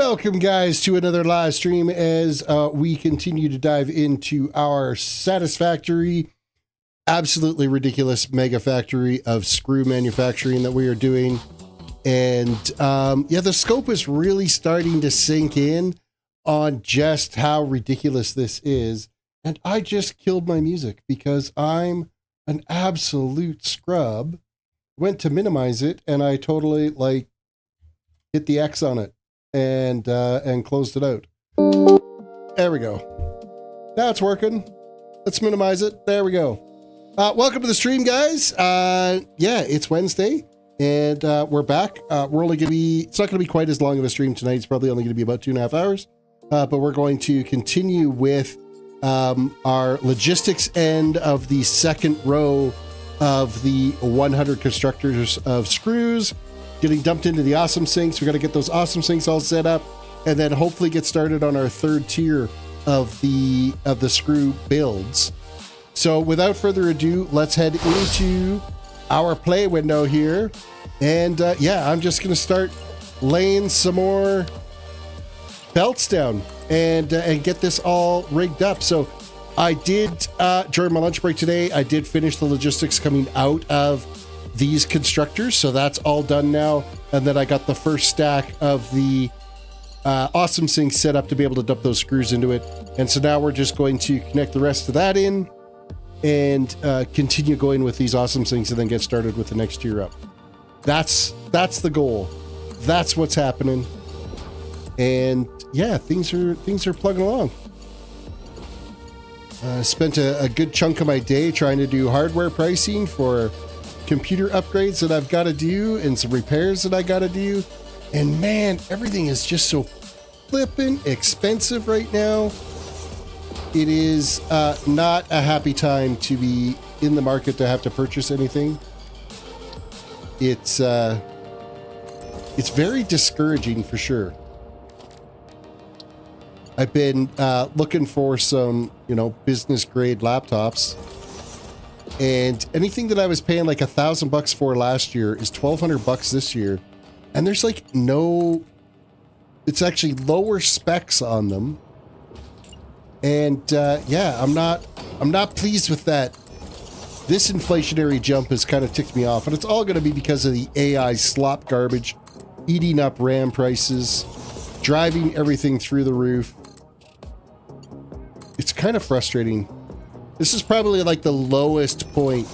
Welcome, guys, to another live stream as we continue to dive into our Satisfactory, absolutely ridiculous mega factory of screw manufacturing that we are doing. And yeah, the scope is really starting to sink in on just how ridiculous this is. And I just killed my music because I'm an absolute scrub. Went to minimize it and I totally hit the X on it and closed it out. There we go. Now it's working. Let's minimize it. There we go. Welcome to the stream, guys. Yeah, it's Wednesday and we're back. We're only gonna be, it's not gonna be quite as long of a stream tonight. It's probably only gonna be about 2.5 hours. But we're going to continue with our logistics end of the second row of the 100 constructors of screws getting dumped into the awesome sinks. We got to get those awesome sinks all set up and then hopefully get started on our third tier of the screw builds. So without further ado, let's head into our play window here. And yeah, I'm just going to start laying some more belts down and get this all rigged up. So I did, during my lunch break today, I did finish the logistics coming out of these constructors. So that's all done now. And then I got the first stack of the awesome sinks set up to be able to dump those screws into it. And so now we're just going to connect the rest of that in and continue going with these awesome sinks and then get started with the next tier up. That's the goal. That's what's happening. And yeah, things are plugging along. Spent a good chunk of my day trying to do hardware pricing for computer upgrades that I've got to do and some repairs that I got to do. And man, everything is just so flippin' expensive right now. It is not a happy time to be in the market to have to purchase anything. It's very discouraging for sure. I've been looking for some, business grade laptops, and anything that I was paying like $1,000 for last year is $1,200 this year, and there's it's actually lower specs on them, and yeah, I'm not pleased with that. This inflationary jump has kind of ticked me off, and it's all going to be because of the AI slop garbage eating up RAM prices, driving everything through the roof. It's kind of frustrating. This is probably like the lowest point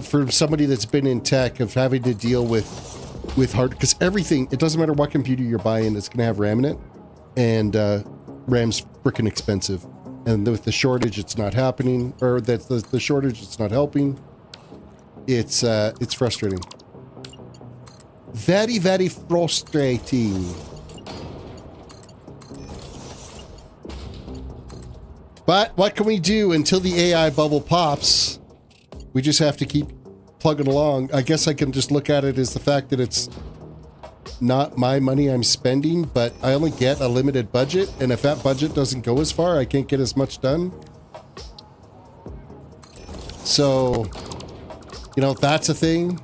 for somebody that's been in tech of having to deal with hard, because everything, it doesn't matter what computer you're buying, it's going to have RAM in it, and RAM's freaking expensive. And with the shortage, it's not happening, or that's the shortage, it's not helping. It's frustrating. Very, very frustrating. But what can we do until the AI bubble pops? We just have to keep plugging along. I guess I can just look at it as the fact that it's not my money I'm spending, but I only get a limited budget. And if that budget doesn't go as far, I can't get as much done. So, that's a thing.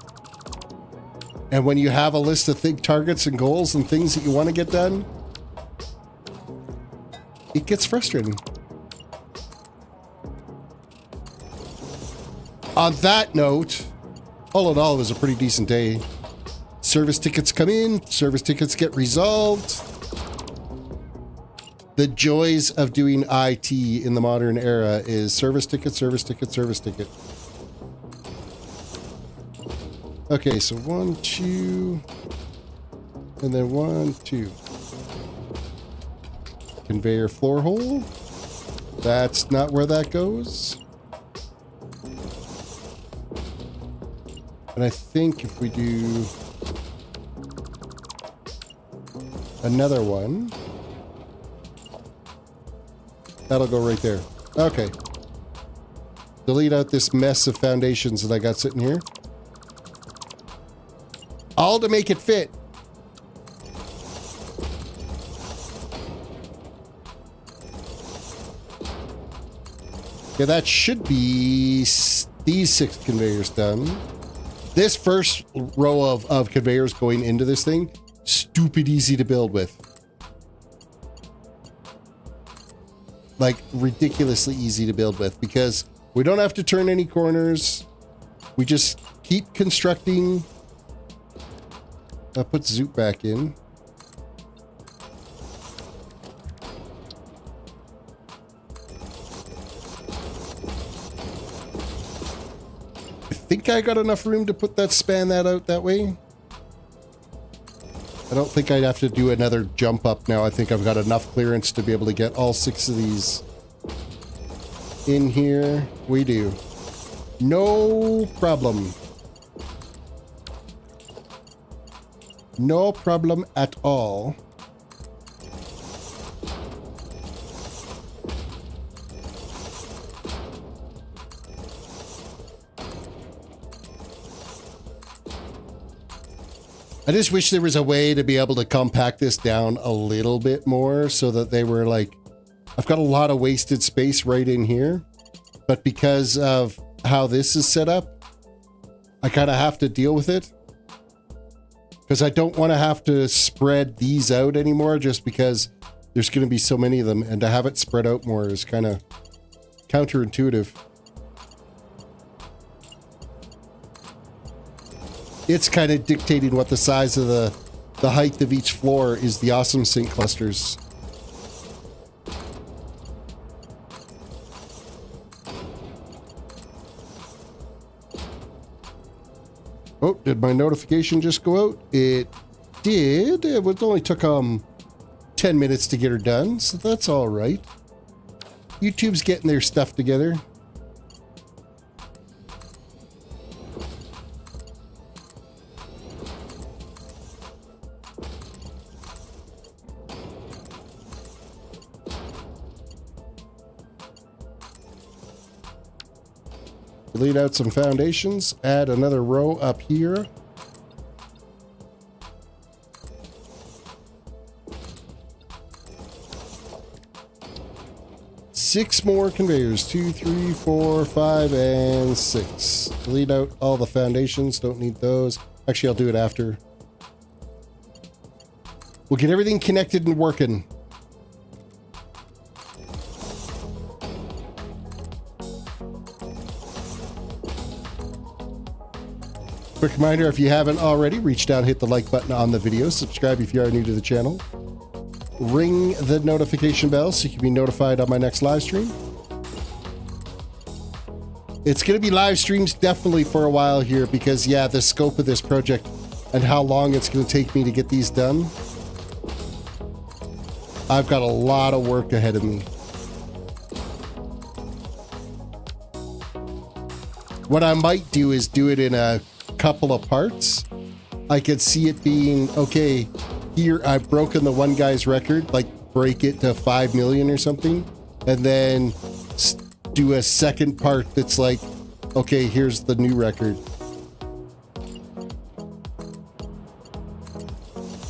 And when you have a list of targets and goals and things that you want to get done, it gets frustrating. On that note, all in all, it was a pretty decent day. Service tickets come in, service tickets get resolved. The joys of doing IT in the modern era is service ticket, service ticket, service ticket. Okay, so 1, 2, and then 1, 2. Conveyor floor hole. That's not where that goes. And I think if we do another one, that'll go right there. Okay. Delete out this mess of foundations that I got sitting here. All to make it fit. Yeah, that should be these 6 conveyors done. This first row of conveyors going into this thing, stupid easy to build with. like ridiculously easy to build with because we don't have to turn any corners. We just keep constructing. I'll put Zoot back in. I think I got enough room to span that out that way. I don't think I'd have to do another jump up now. I think I've got enough clearance to be able to get all 6 of these in here. We do. No problem. No problem at all. I just wish there was a way to be able to compact this down a little bit more so that they were like, I've got a lot of wasted space right in here, but because of how this is set up, I kind of have to deal with it because I don't want to have to spread these out anymore just because there's going to be so many of them, and to have it spread out more is kind of counterintuitive. It's kind of dictating what the size of the height of each floor is the awesome sink clusters. Oh, did my notification just go out? It did. It only took 10 minutes to get her done, so that's all right. YouTube's getting their stuff together. Delete out some foundations, add another row up here. Six more conveyors, 2, 3, 4, 5, and 6. Delete out all the foundations, don't need those. Actually, I'll do it after. We'll get everything connected and working. Quick reminder, if you haven't already, reach down, hit the like button on the video, subscribe if you are new to the channel, ring the notification bell so you can be notified on my next live stream. It's going to be live streams definitely for a while here because, yeah, the scope of this project and how long it's going to take me to get these done. I've got a lot of work ahead of me. What I might do is do it in a couple of parts. I could see it being, okay, here I've broken the one guy's record, like break it to 5 million or something, and then do a second part that's like, okay, here's the new record.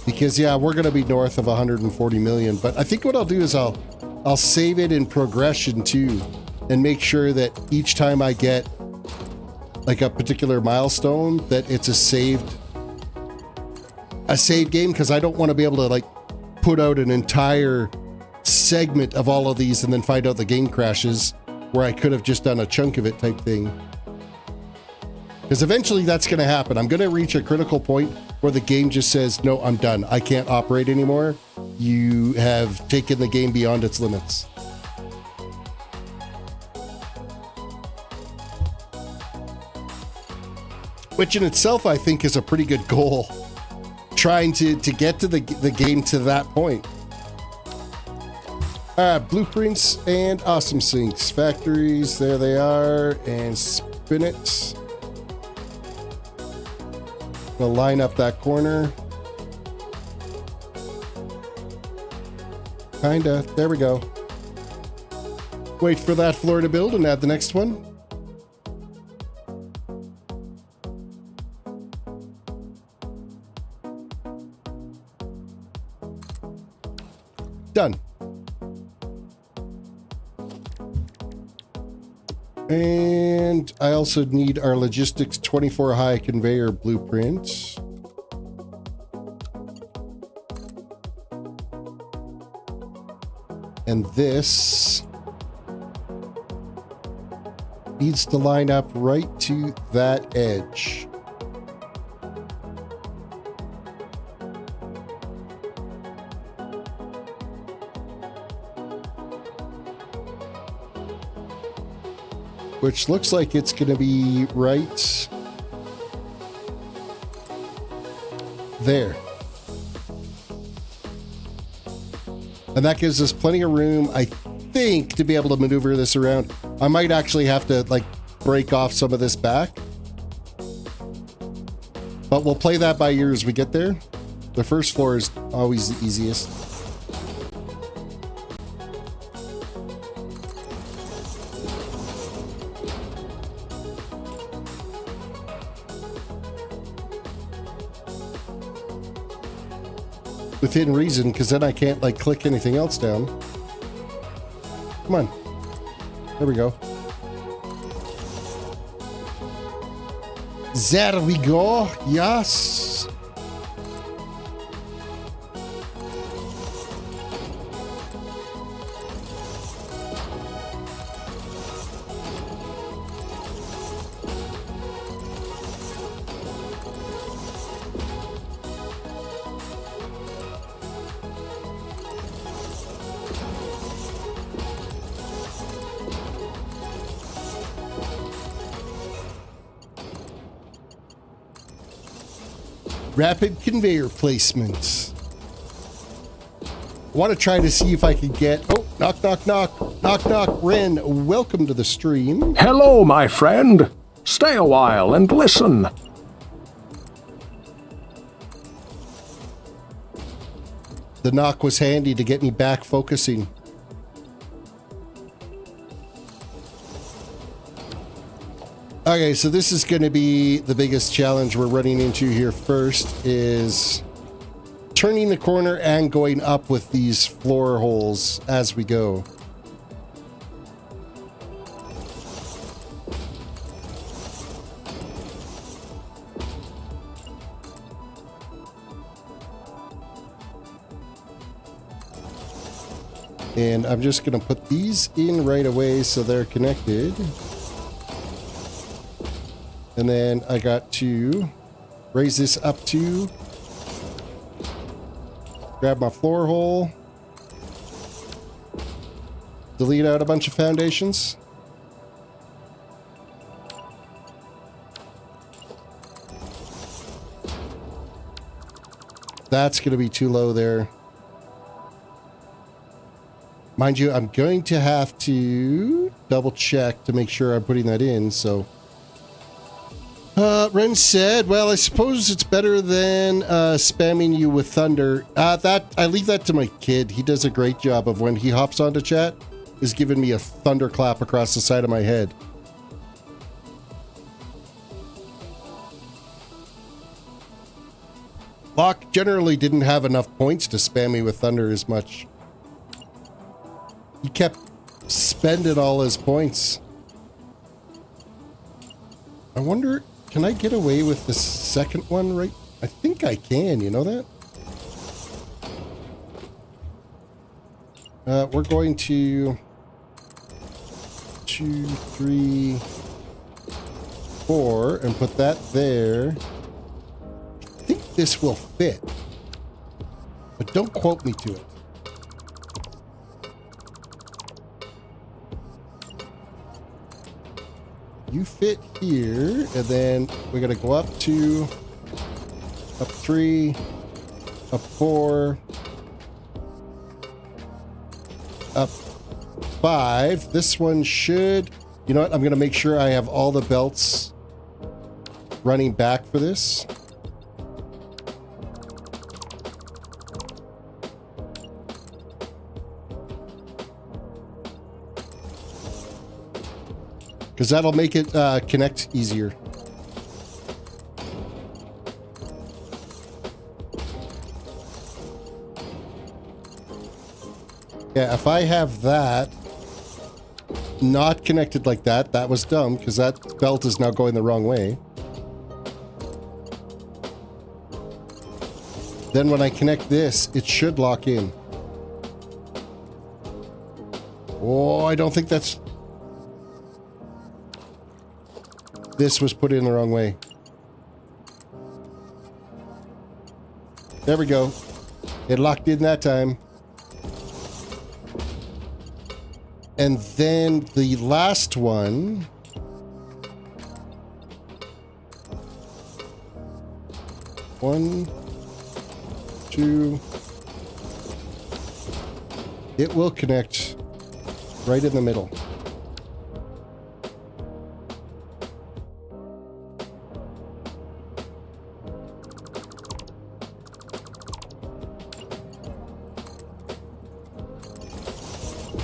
Because yeah, we're going to be north of 140 million, but I think what I'll do is I'll save it in progression too, and make sure that each time I get like a particular milestone that it's a saved game, because I don't want to be able to like put out an entire segment of all of these and then find out the game crashes where I could have just done a chunk of it type thing. Because eventually that's going to happen. I'm going to reach a critical point where the game just says, no, I'm done. I can't operate anymore. You have taken the game beyond its limits. Which in itself, I think, is a pretty good goal. Trying to get to the game to that point. Blueprints and awesome sinks. Factories, there they are. And spin it. Gonna line up that corner. Kinda. There we go. Wait for that floor to build and add the next one. Done. And I also need our logistics 24 high conveyor blueprint. And this needs to line up right to that edge. Which looks like it's going to be right there. And that gives us plenty of room, I think, to be able to maneuver this around. I might actually have to, like, break off some of this back. But we'll play that by ear as we get there. The first floor is always the easiest. Within reason, because then I can't, like, click anything else down. Come on. There we go. There we go. Yes. Rapid conveyor placement. I want to try to see if I can get... Oh, knock, knock, knock. Knock, knock. Ren, welcome to the stream. Hello, my friend. Stay a while and listen. The knock was handy to get me back focusing. Okay, so this is going to be the biggest challenge we're running into here first, is turning the corner and going up with these floor holes as we go. And I'm just going to put these in right away so they're connected. And then I got to raise this up to grab my floor hole, delete out a bunch of foundations. That's going to be too low there. Mind you, I'm going to have to double check to make sure I'm putting that in, so... Ren said, well, I suppose it's better than spamming you with thunder. I leave that to my kid. He does a great job of when he hops onto chat, is giving me a thunderclap across the side of my head. Locke generally didn't have enough points to spam me with thunder as much. He kept spending all his points. I wonder... Can I get away with the second one right? I think I can, you know that? We're going to 2, 3, 4 and put that there. I think this will fit, but don't quote me to it. You fit here, and then we're gonna go up 2, up 3, up 4, up 5. This one should, you know what? I'm gonna make sure I have all the belts running back for this. Because that'll make it connect easier. Yeah, if I have that not connected like that, that was dumb, because that belt is now going the wrong way. Then when I connect this, it should lock in. Oh, I don't think that's... this was put in the wrong way. There we go. It locked in that time. And then the last one. One, two. It will connect right in the middle.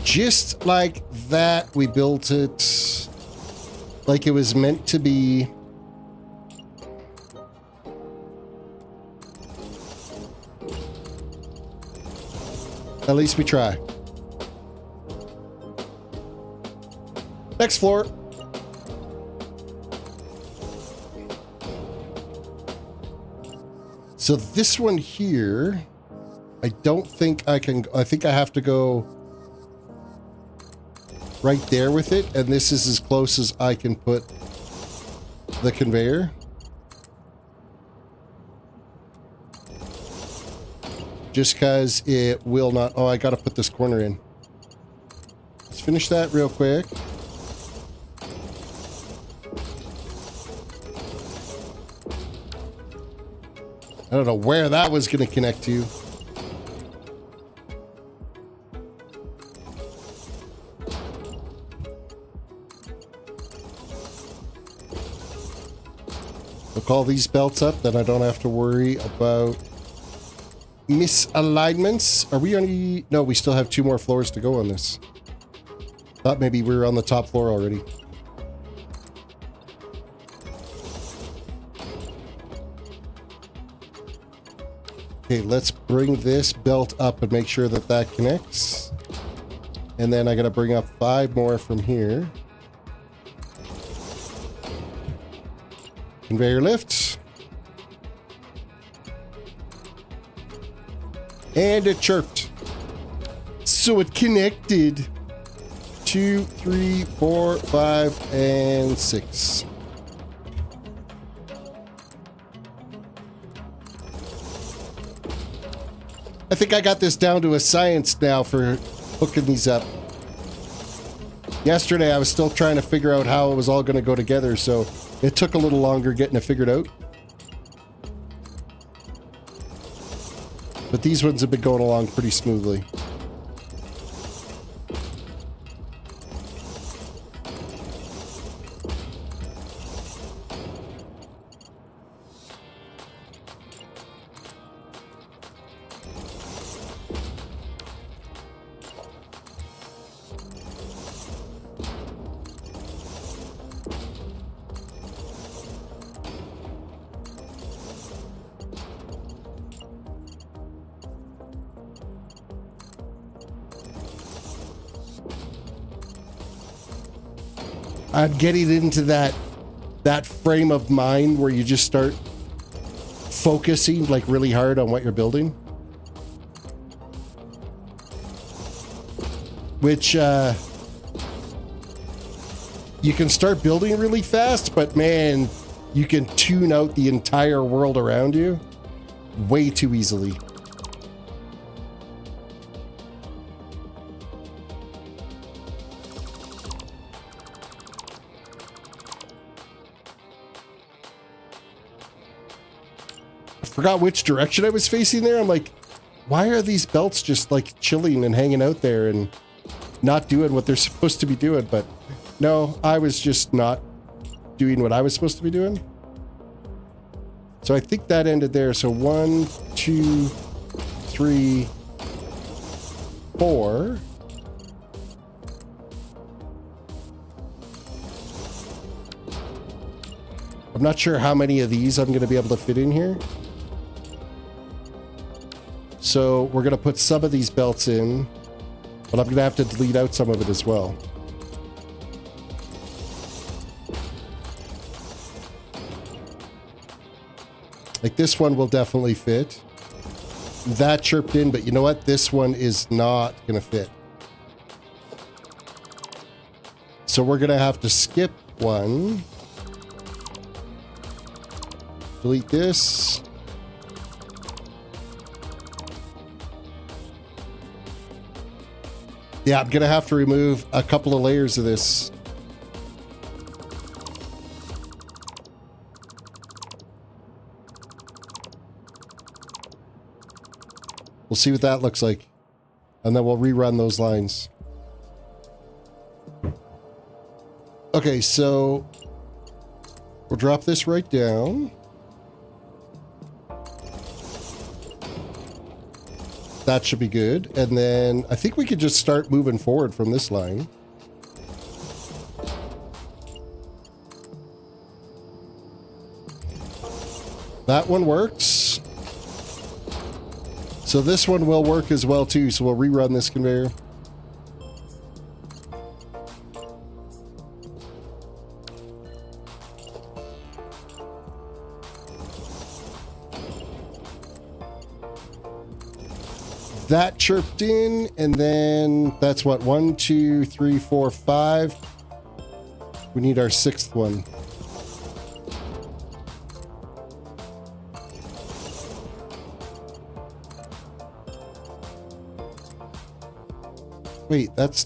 Just like that, we built it like it was meant to be. At least we try. Next floor. So this one here, I don't think I can. I think I have to go right there with it, and this is as close as I can put the conveyor. Just because it will not. Oh, I gotta put this corner in. Let's finish that real quick. I don't know where that was gonna connect to. Hook all these belts up, then I don't have to worry about misalignments. Are we only... No, we still have 2 more floors to go on this. Thought maybe we were on the top floor already. Okay, let's bring this belt up and make sure that that connects. And then I gotta bring up 5 more from here. Conveyor lift. And it chirped. So it connected. 2, 3, 4, 5, and 6. I think I got this down to a science now for hooking these up. Yesterday I was still trying to figure out how it was all going to go together, so it took a little longer getting it figured out. But these ones have been going along pretty smoothly. I'm getting into that frame of mind where you just start focusing like really hard on what you're building. Which you can start building really fast, but man, you can tune out the entire world around you way too easily. Forgot which direction I was facing there. I'm like, why are these belts just like chilling and hanging out there and not doing what they're supposed to be doing? But no, I was just not doing what I was supposed to be doing. So I think that ended there. So 1, 2, 3, 4. I'm not sure how many of these I'm going to be able to fit in here. So we're going to put some of these belts in, but I'm going to have to delete out some of it as well. Like this one will definitely fit. That chirped in, but you know what? This one is not going to fit. So we're going to have to skip one delete this. Yeah, I'm gonna have to remove a couple of layers of this. We'll see what that looks like. And then we'll rerun those lines. Okay, so we'll drop this right down. That should be good. And then I think we could just start moving forward from this line. That one works. So this one will work as well too. So we'll rerun this conveyor. That chirped in, and then that's what, 1, 2, 3, 4, 5. We need our 6th one. Wait, that's...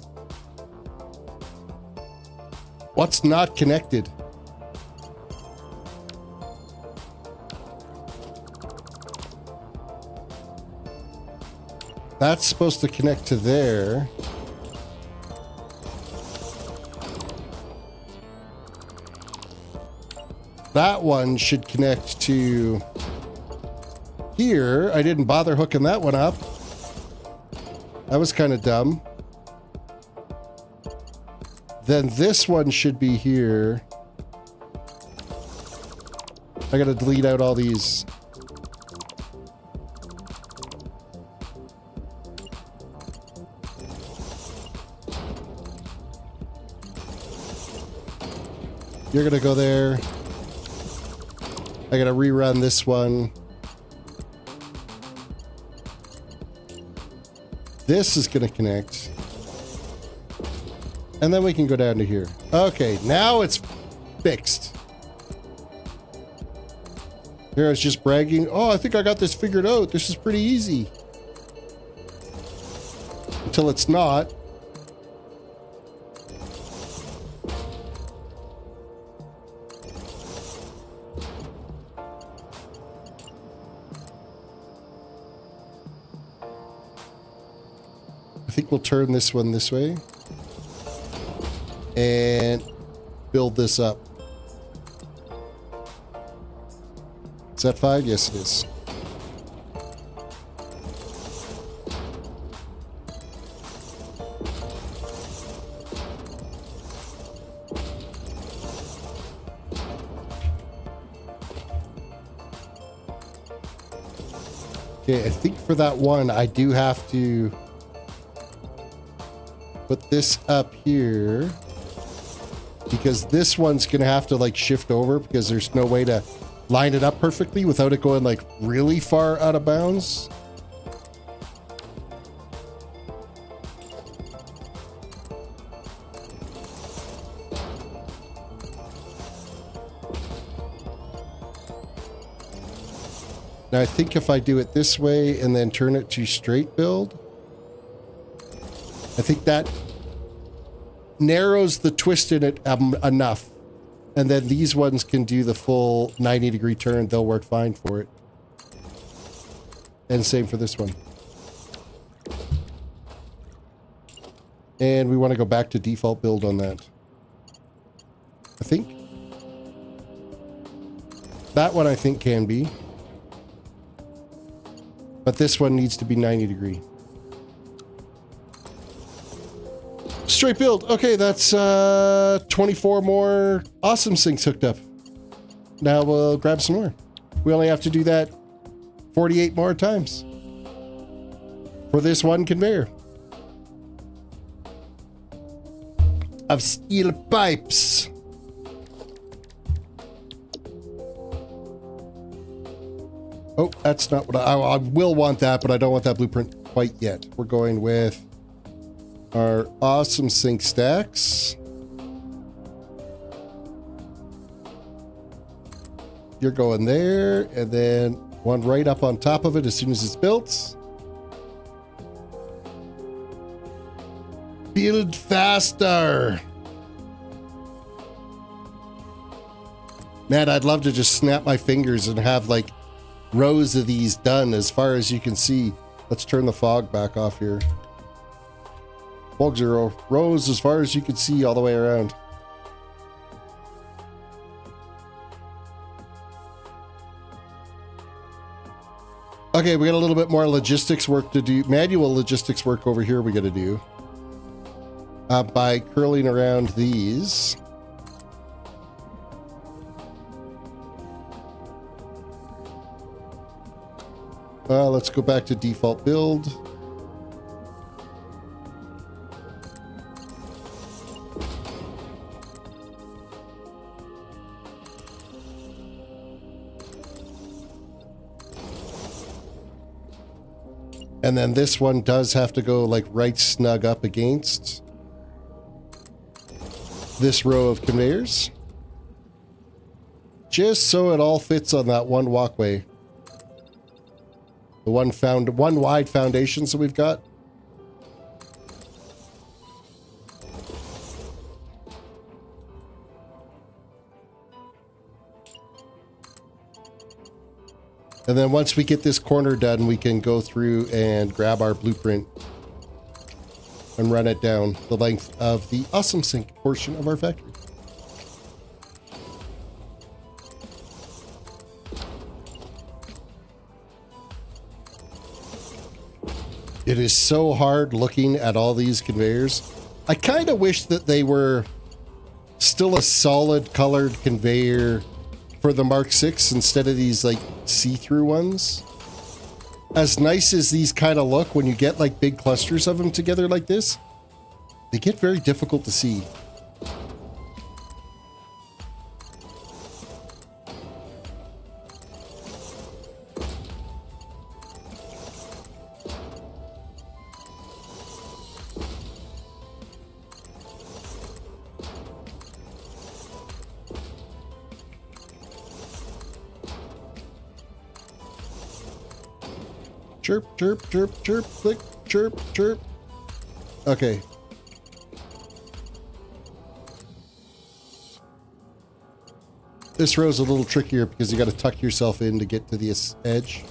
What's not connected? That's supposed to connect to there. That one should connect to here. I didn't bother hooking that one up. That was kind of dumb. Then this one should be here. I gotta delete out all these. You're gonna go there. I gotta rerun this one. This is gonna connect. And then we can go down to here. Okay, now it's fixed. Here I was just bragging. Oh, I think I got this figured out. This is pretty easy. Until it's not. I think we'll turn this one this way and build this up. Is that 5? Yes, it is. Okay, I think for that one, I do have to put this up here because this one's gonna have to like shift over because there's no way to line it up perfectly without it going like really far out of bounds. Now I think if I do it this way and then turn it to straight build, I think that narrows the twist in it enough. And then these ones can do the full 90-degree turn. They'll work fine for it. And same for this one. And we want to go back to default build on that. I think. That one I think can be. But this one needs to be 90-degree. Straight build. Okay, that's 24 more awesome sinks hooked up. Now we'll grab some more. We only have to do that 48 more times for this one conveyor of steel pipes. Oh, that's not what I will want that, but I don't want that blueprint quite yet. We're going with our awesome sink stacks. you're going there, and then one right up on top of it as soon as it's built. Build faster. Man, I'd love to just snap my fingers and have like rows of these done as far as you can see. Let's turn the fog back off here. Fog 0. Rows as far as you can see all the way around. Okay, we got a little bit more logistics work to do. Manual logistics work over here we got to do. By curling around these. Let's go back to default build. And then this one does have to go like right snug up against this row of conveyors. Just so it all fits on that one walkway. The one wide foundation so we've got. And then once we get this corner done, we can go through and grab our blueprint and run it down the length of the awesome sink portion of our factory. It is so hard looking at all these conveyors. I kind of wish that they were still a solid colored conveyor for the Mark 6 instead of these like see-through ones. As nice as these kind of look, when you get like big clusters of them together like this, they get very difficult to see. Chirp, chirp, chirp, chirp, click, chirp, chirp. Okay. This row's a little trickier because you got to tuck yourself in to get to this edge.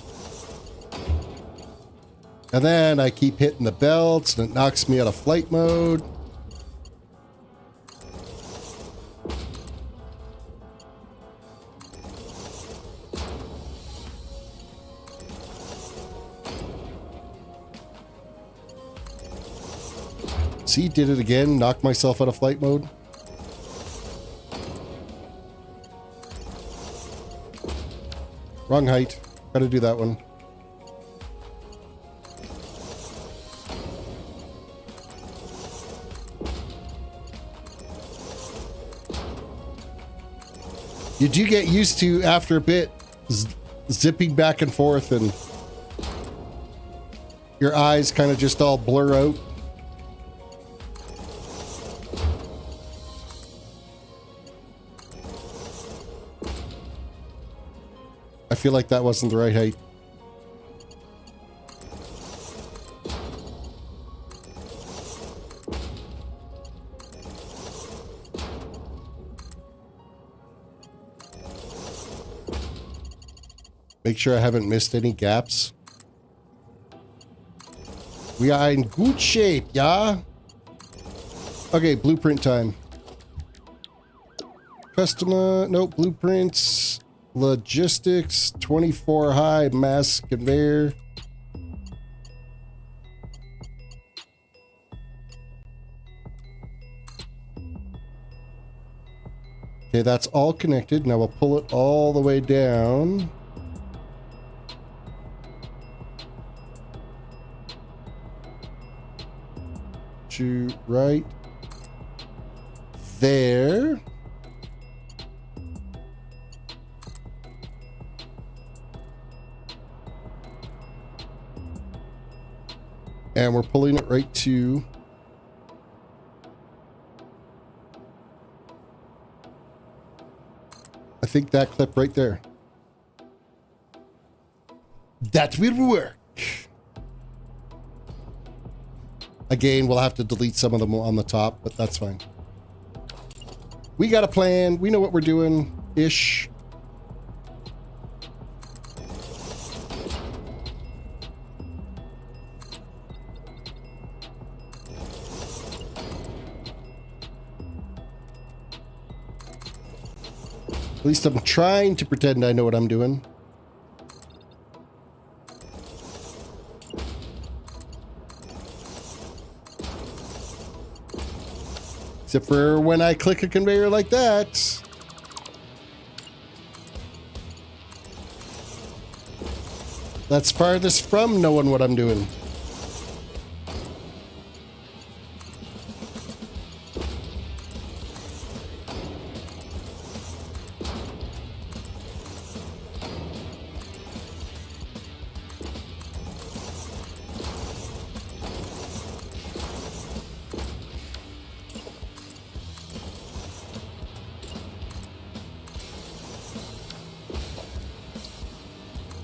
And then I keep hitting the belts and it knocks me out of flight mode. See, did it again, knocked myself out of flight mode. Wrong height. Gotta do that one. You do get used to, after a bit, zipping back and forth and your eyes kind of just all blur out. I feel like that wasn't the right height. Make sure I haven't missed any gaps. We are in good shape, yeah? Okay, blueprint time. Customer, nope, blueprints. Logistics, 24 high mass conveyor. Okay, that's all connected. Now we'll pull it all the way down. To right there. And we're pulling it right to I think that clip right there. That will work. Again, we'll have to delete some of them on the top, but that's fine. We got a plan. We know what we're doing, ish. At least I'm trying to pretend I know what I'm doing. Except for when I click a conveyor like that. That's farthest from knowing what I'm doing.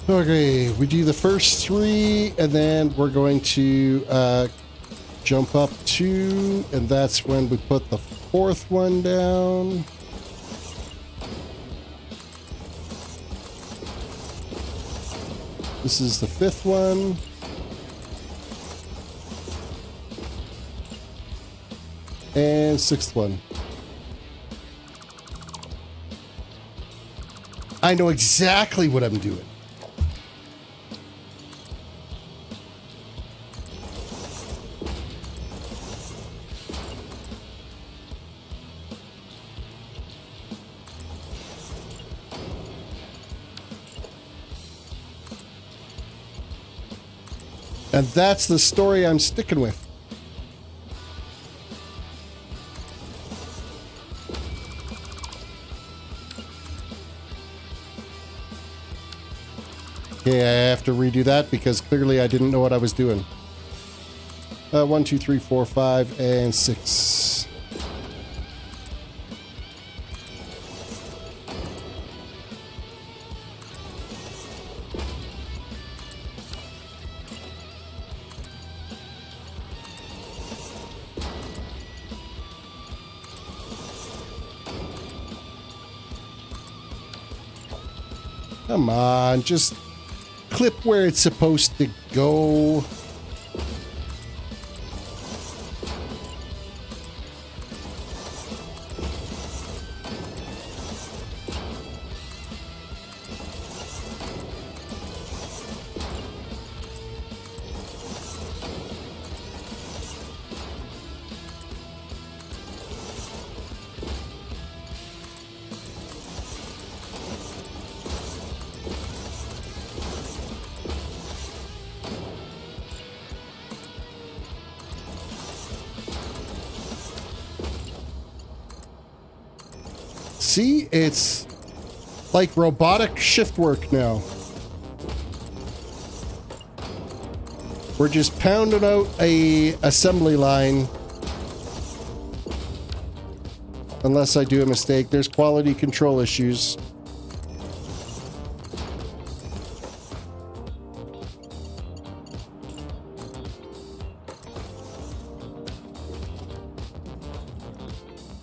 Okay, we do the first three, and then we're going to jump up two, and that's when we put the fourth one down. This is the fifth one. And sixth one. I know exactly what I'm doing. And that's the story I'm sticking with. Okay, I have to redo that because clearly I didn't know what I was doing. 1, 2, 3, 4, 5, and 6. Come on, just clip where it's supposed to go. See, it's like robotic shift work now. We're just pounding out a assembly line. Unless I do a mistake, there's quality control issues.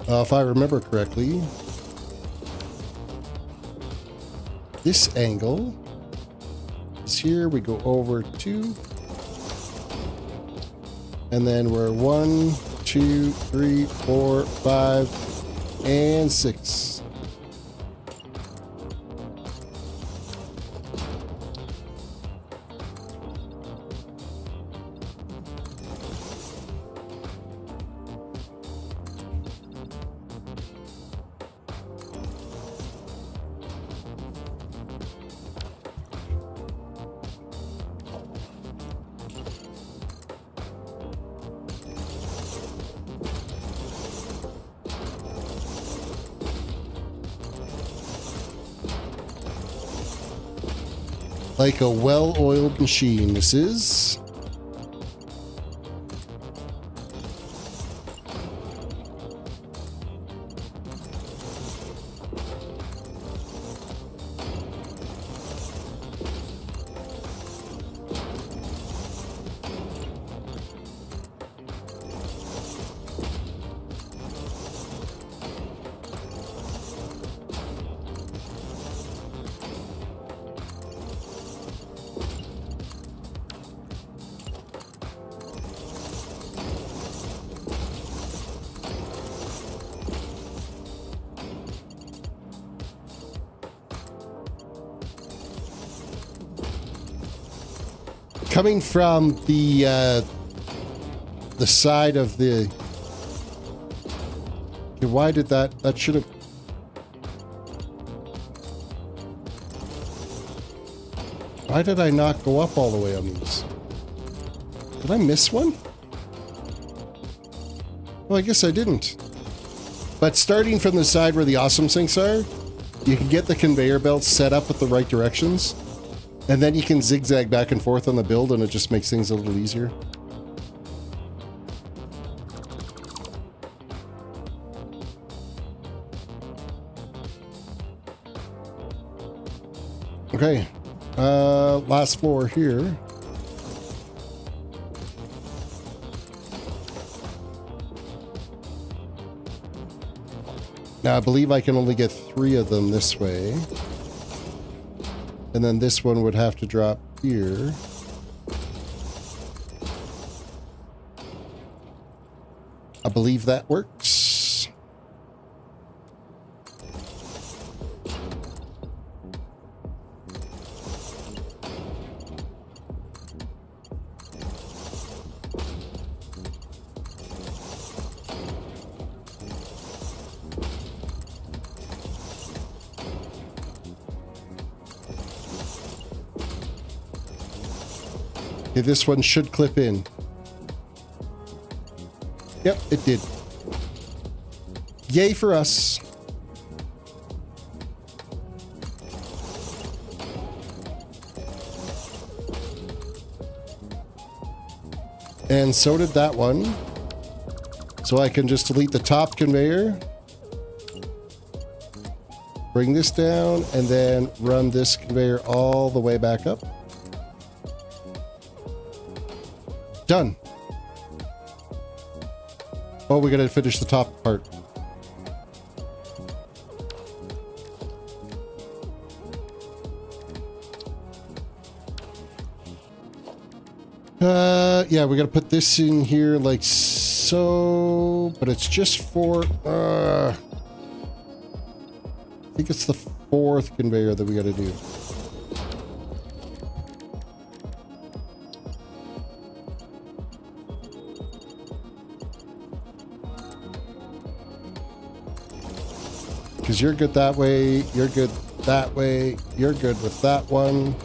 If I remember correctly, this angle is here. We go over 2. And then we're 1, 2, 3, 4, 5, and 6. Like a well-oiled machine, this is. coming from the side of the... Okay, why did that should have... Why did I not go up all the way on these? Did I miss one? Well, I guess I didn't. But starting from the side where the awesome sinks are, you can get the conveyor belts set up with the right directions, and then you can zigzag back and forth on the build, and it just makes things a little easier. Okay, last floor here. Now, I believe I can only get 3 of them this way. And then this one would have to drop here. I believe that works. Okay, this one should clip in. Yep, it did. Yay for us. And so did that one. So I can just delete the top conveyor. Bring this down and then run this conveyor all the way back up. Done. Oh, we gotta finish the top part. Yeah, we gotta put this in here like so, but it's just for, I think it's the 4th conveyor that we gotta do. Because you're good that way, you're good that way, you're good with that one.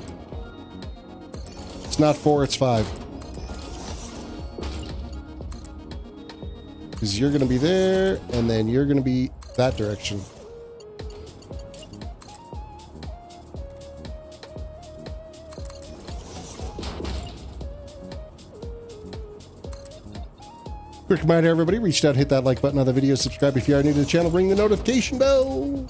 It's not 4, it's 5. Because you're going to be there, and then you're going to be that direction. Quick reminder, everybody, reach out, hit that like button on the video, subscribe if you are new to the channel, ring the notification bell.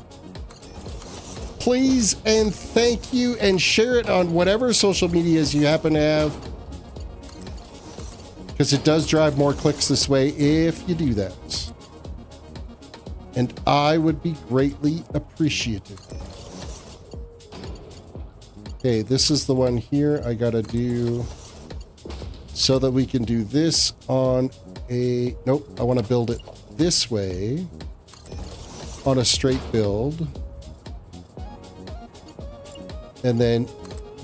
Please and thank you, and share it on whatever social medias you happen to have. Because it does drive more clicks this way if you do that. And I would be greatly appreciative. Okay, this is the one here I gotta do so that we can do this on a... Nope, I want to build it this way on a straight build. And then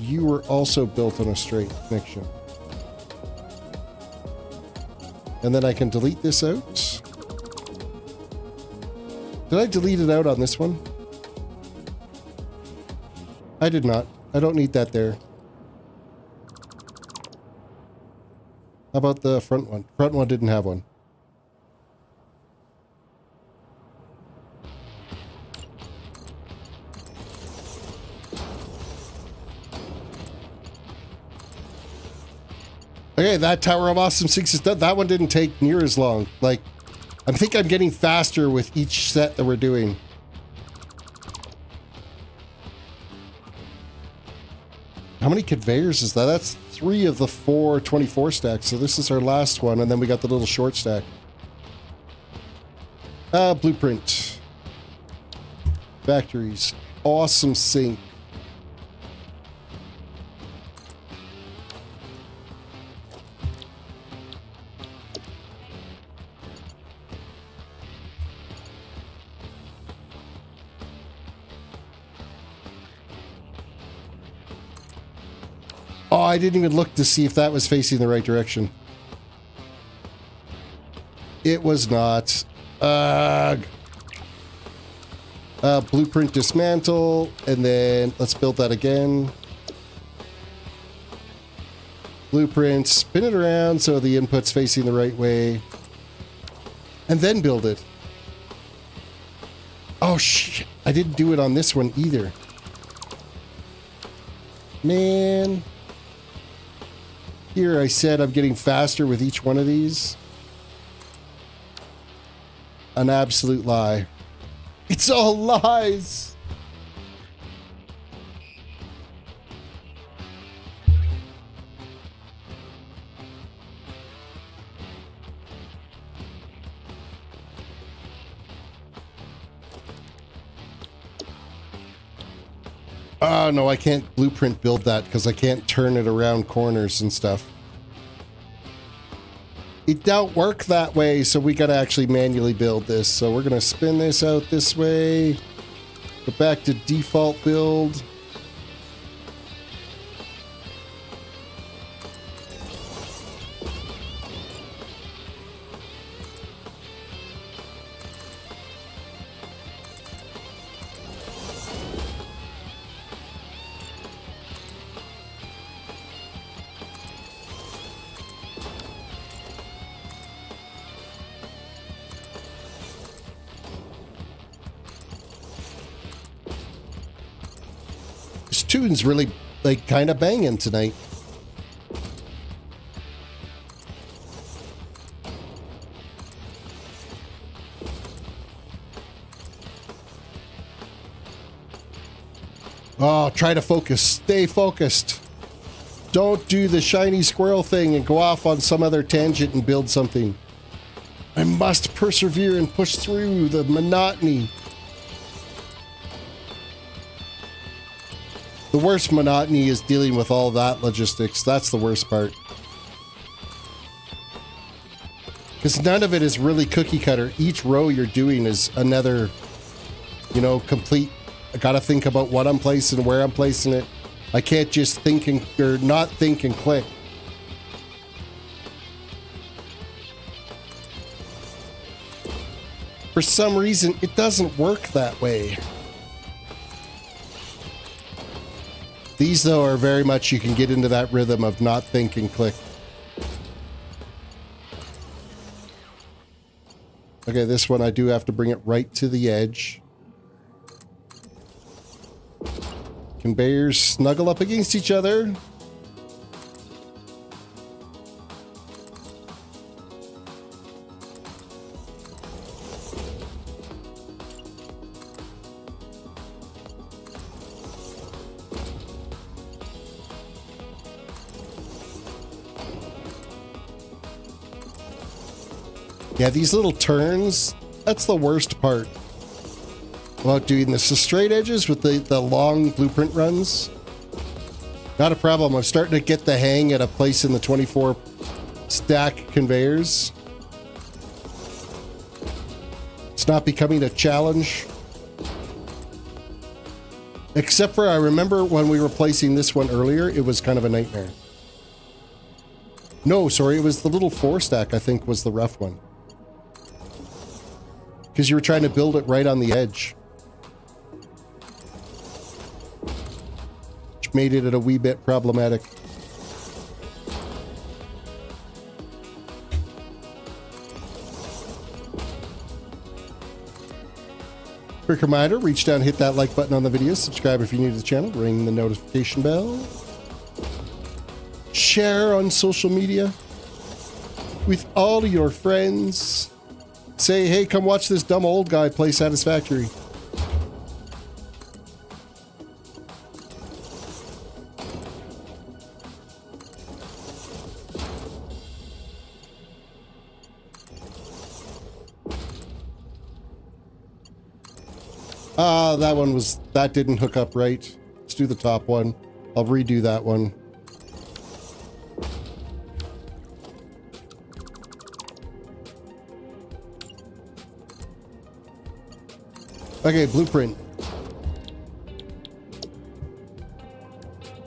you were also built on a straight connection. And then I can delete this out. Did I delete it out on this one? I did not. I don't need that there. How about the front one? Front one didn't have one. Okay, that Tower of Awesome 6 is done. That one didn't take near as long. Like, I think I'm getting faster with each set that we're doing. How many conveyors is that? That's 3 of the 4 24 stacks. So this is our last one, and then we got the little short stack. Blueprint. Factories. Awesome sink. I didn't even look to see if that was facing the right direction. It was not. Blueprint dismantle, and then let's build that again. Blueprint, spin it around so the input's facing the right way. And then build it. Oh shit, I didn't do it on this one either. Man. Here I said I'm getting faster with each one of these. An absolute lie. It's all lies. Oh no, I can't blueprint build that because I can't turn it around corners and stuff. It don't work that way, so we gotta actually manually build this. So we're gonna spin this out this way. Go back to default build. Tune's really like kind of banging tonight. Oh, try to focus. Stay focused. Don't do the shiny squirrel thing and go off on some other tangent and build something. I must persevere and push through the monotony. The worst monotony is dealing with all that logistics. That's the worst part. Because none of it is really cookie cutter. Each row you're doing is another, you know, complete. I gotta think about what I'm placing, where I'm placing it. I can't just think and, or not think and click. For some reason, it doesn't work that way. These, though, are very much, you can get into that rhythm of not think and click. Okay, this one I do have to bring it right to the edge. Conveyors snuggle up against each other. Yeah, these little turns, that's the worst part about doing this. The straight edges with the long blueprint runs, not a problem. I'm starting to get the hang at a place in the 24 stack conveyors. It's not becoming a challenge. Except for I remember when we were placing this one earlier, it was kind of a nightmare. No, sorry, it was the little 4 stack I think was the rough one. Because you were trying to build it right on the edge. Which made it a wee bit problematic. Quick reminder, reach down, hit that like button on the video, subscribe if you're new to the channel, ring the notification bell. Share on social media with all your friends. Say, hey, come watch this dumb old guy play Satisfactory. That didn't hook up right. Let's do the top one. I'll redo that one. Okay, blueprint.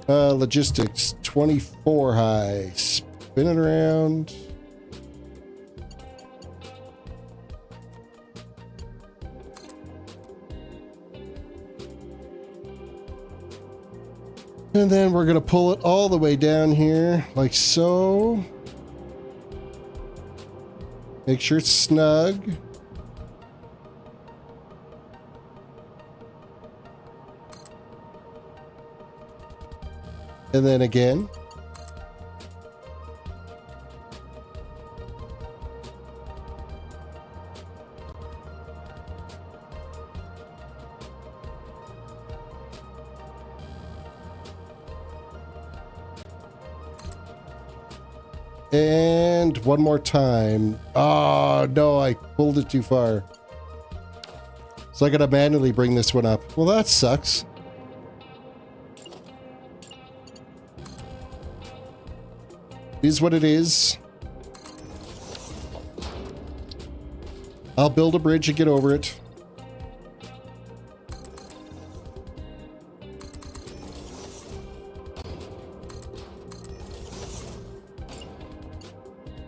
Logistics, 24 high. Spin it around. And then we're going to pull it all the way down here, like so. Make sure it's snug. And then again. And one more time. Oh, no, I pulled it too far. So I gotta manually bring this one up. Well, that sucks. It is what it is. I'll build a bridge and get over it.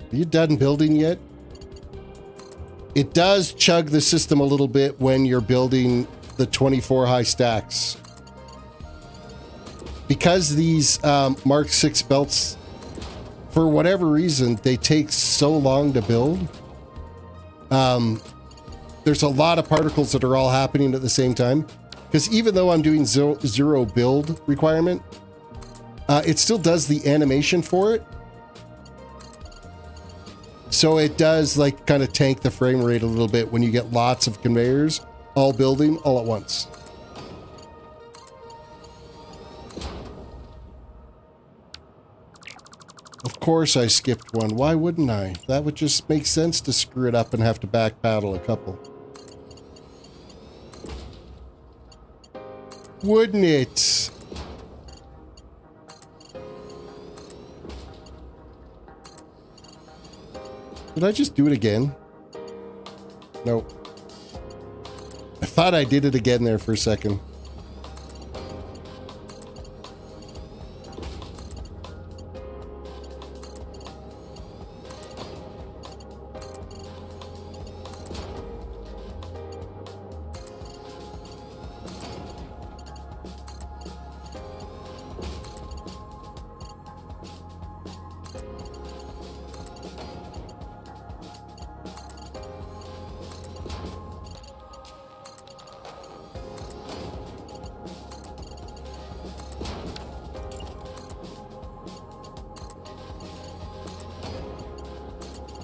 Are you done building yet? It does chug the system a little bit when you're building the 24 high stacks. Because these Mark 6 belts, for whatever reason, they take so long to build. There's a lot of particles that are all happening at the same time. Because even though I'm doing zero build requirement, it still does the animation for it. So it does like kind of tank the frame rate a little bit when you get lots of conveyors all building all at once. Of course I skipped one. Why wouldn't I? That would just make sense to screw it up and have to back paddle a couple. Wouldn't it? Did I just do it again? Nope. I thought I did it again there for a second.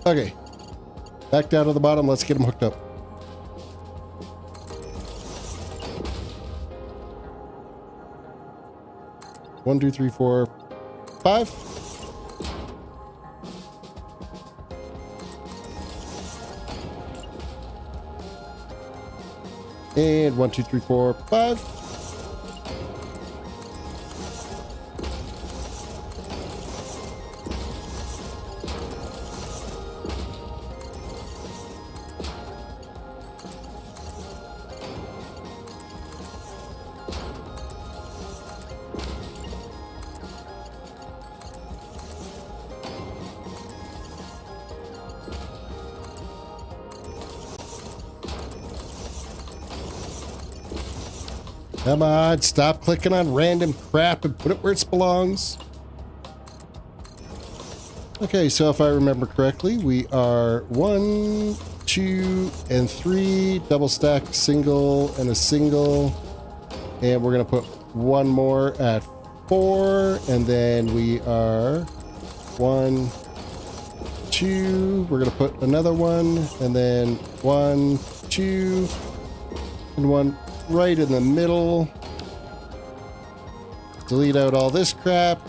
Okay, back down to the bottom. Let's get them hooked up. One, two, three, four, five. And 1, 2, 3, 4, 5. Come on, stop clicking on random crap and put it where it belongs. Okay, so if I remember correctly, we are 1, 2, and 3 double stack, single, and a single. And we're going to put one more at 4. And then we are 1, 2. We're going to put another one. And then 1, 2, and 1 right in the middle. Delete out all this crap.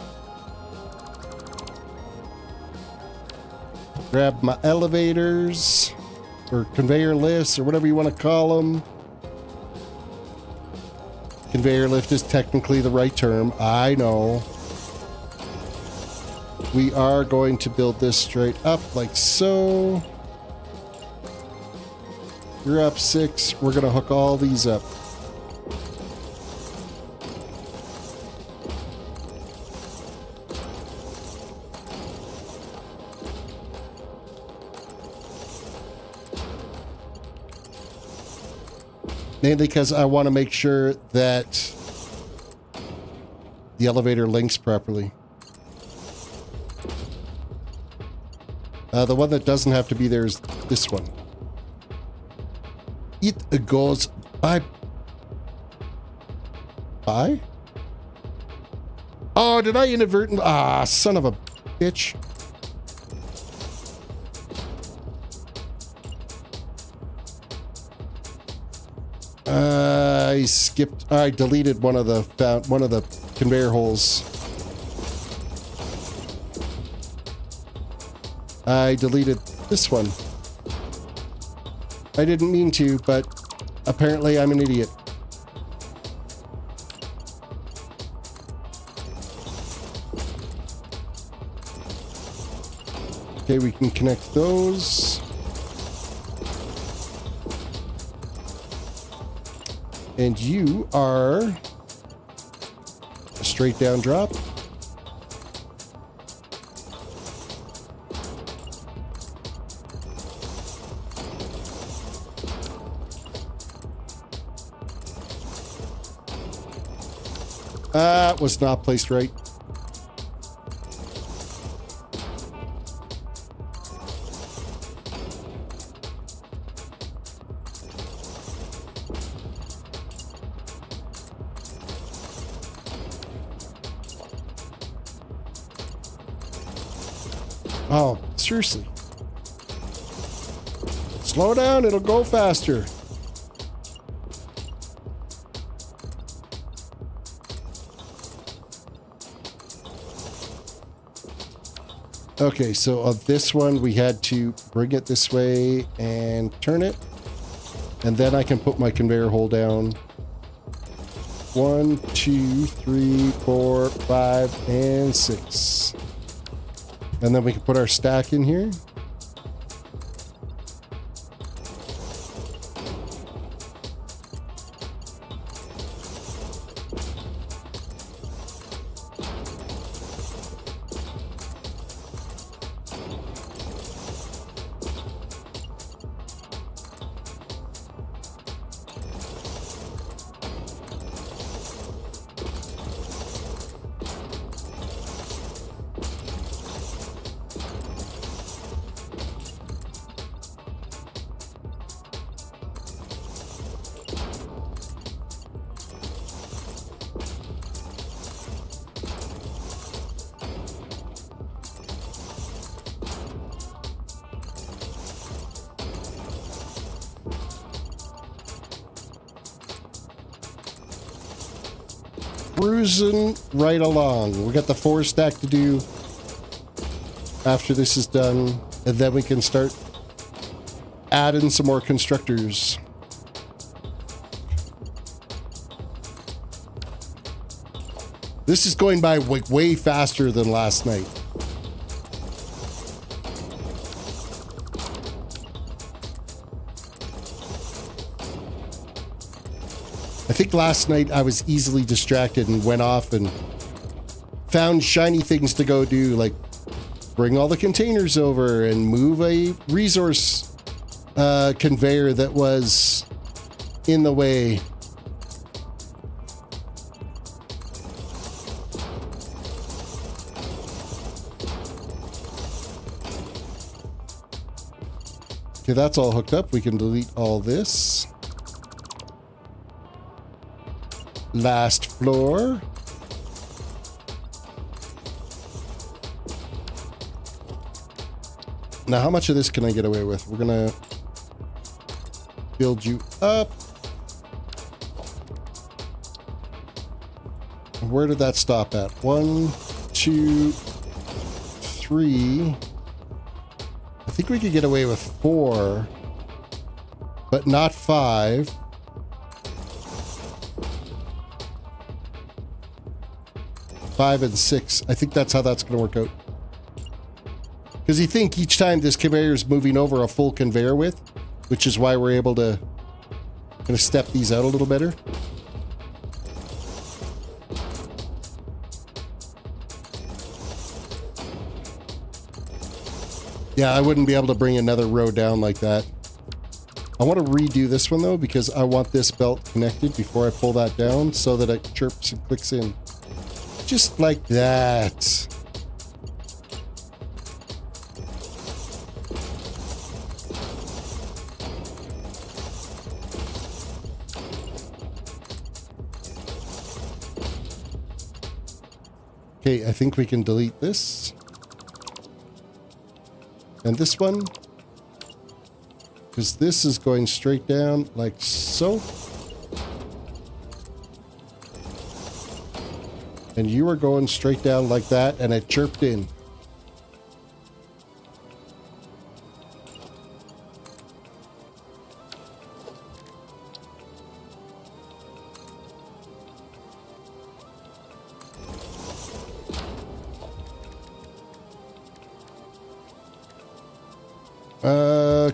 Grab my elevators or conveyor lifts or whatever you want to call them. Conveyor lift is technically the right term. I know. We are going to build this straight up like so. You're up 6. We're going to hook all these up. Mainly because I want to make sure that the elevator links properly. The one that doesn't have to be there is this one. It goes by... By? Oh, did I inadvertently... Ah, son of a bitch. I skipped... I deleted one of the conveyor holes. I deleted this one. I didn't mean to, but apparently I'm an idiot. Okay, we can connect those. And you are a straight down drop. That was not placed right. Oh, seriously. Slow down, it'll go faster. Okay, so on this one, we had to bring it this way and turn it. And then I can put my conveyor hole down. 1, 2, 3, 4, 5, and 6. And then we can put our stack in here. Cruising right along. We got the 4 stack to do after this is done, and then we can start adding some more constructors. This is going by way faster than last night. I think last night I was easily distracted and went off and found shiny things to go do, like bring all the containers over and move a resource conveyor that was in the way. Okay, that's all hooked up. We can delete all this. Last floor. Now, how much of this can I get away with? We're gonna build you up. Where did that stop at? 1, 2, 3. I think we could get away with 4, but not 5. Five and 6. I think that's how that's going to work out. Because you think each time this conveyor is moving over a full conveyor width, which is why we're able to kind of step these out a little better. Yeah, I wouldn't be able to bring another row down like that. I want to redo this one though, because I want this belt connected before I pull that down so that it chirps and clicks in. Just like that. Okay, I think we can delete this. And this one. Because this is going straight down like so. And you are going straight down like that, and it chirped in.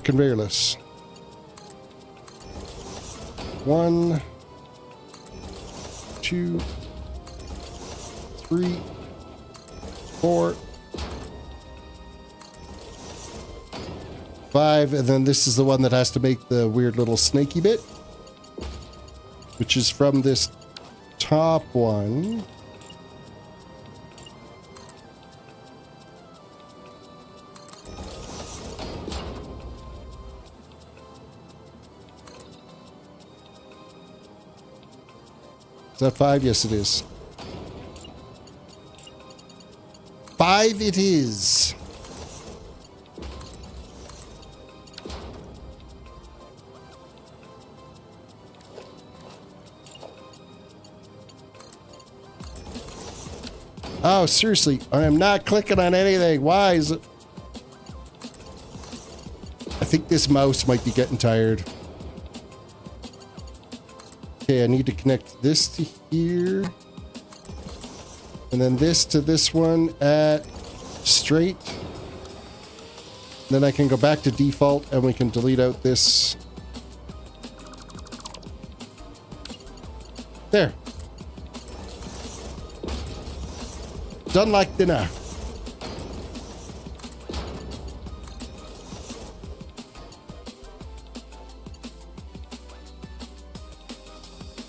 Conveyorless. 1, 2, 3, 4, 5, and then this is the one that has to make the weird little snaky bit, which is from this top one. Is that 5? Yes, it is. 5 it is. Oh, seriously, I am not clicking on anything. Why is it? I think this mouse might be getting tired. Okay, I need to connect this to here. And then this to this one at straight. Then I can go back to default and we can delete out this. There. Done like dinner.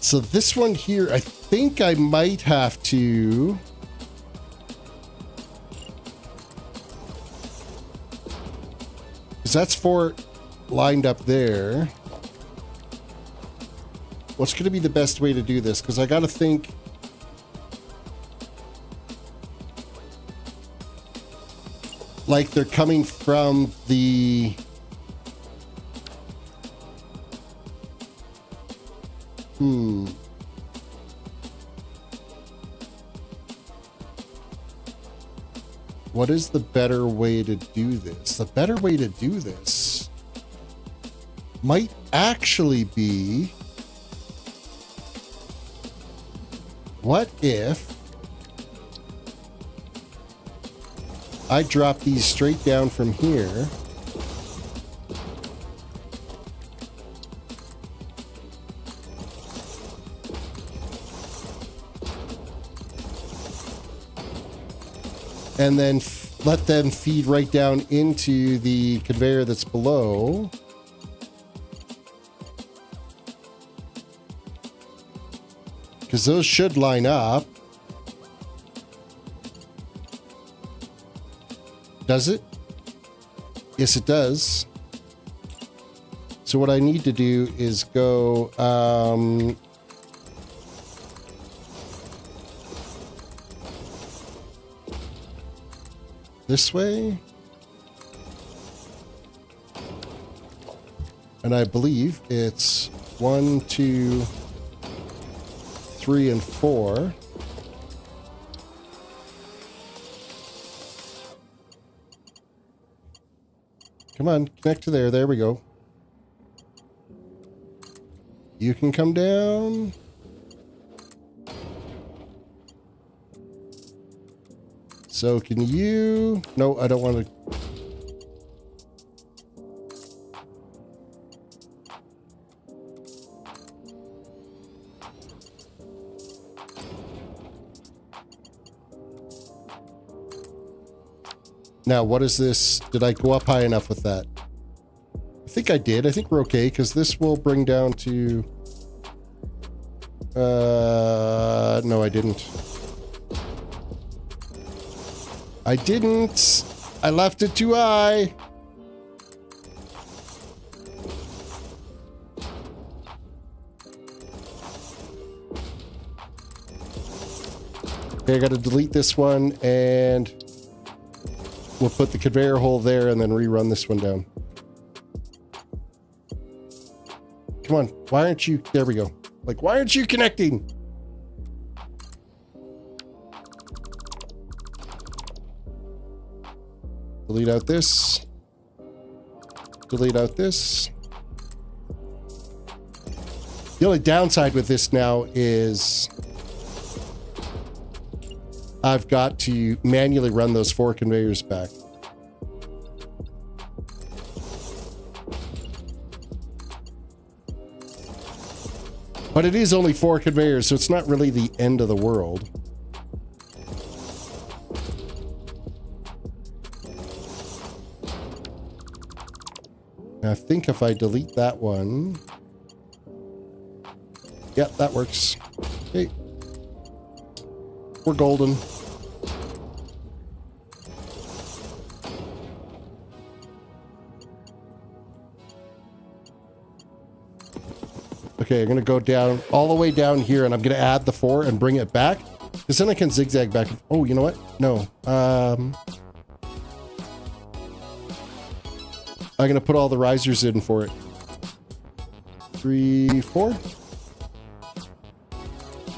So this one here, I think I might have to... Because that's 4 lined up there. What's going to be the best way to do this? Because I got to think... like they're coming from the... What is the better way to do this? The better way to do this might actually be... what if I drop these straight down from here? And then let them feed right down into the conveyor that's below. Because those should line up. Does it? Yes, it does. So what I need to do is go... this way. And I believe it's 1, 2, 3, and 4. Come on, connect to there. There we go. You can come down. So can you... no, I don't want to... Now, what is this? Did I go up high enough with that? think I did. I think we're okay because this will bring down to... no, I didn't. I didn't. I left it too high. Okay, I got to delete this one and we'll put the conveyor hole there and then rerun this one down. Come on. Why aren't you? There we go. Like, why aren't you connecting? Delete out this. Delete out this. The only downside with this now is I've got to manually run those 4 conveyors back. But it is only 4 conveyors, so it's not really the end of the world. I think if I delete that one... Yep, that works. Okay. We're golden. Okay, I'm going to go down, all the way down here, and I'm going to add the 4 and bring it back. Because then I can zigzag back. Oh, you know what? No. I'm going to put all the risers in for it. 3, 4.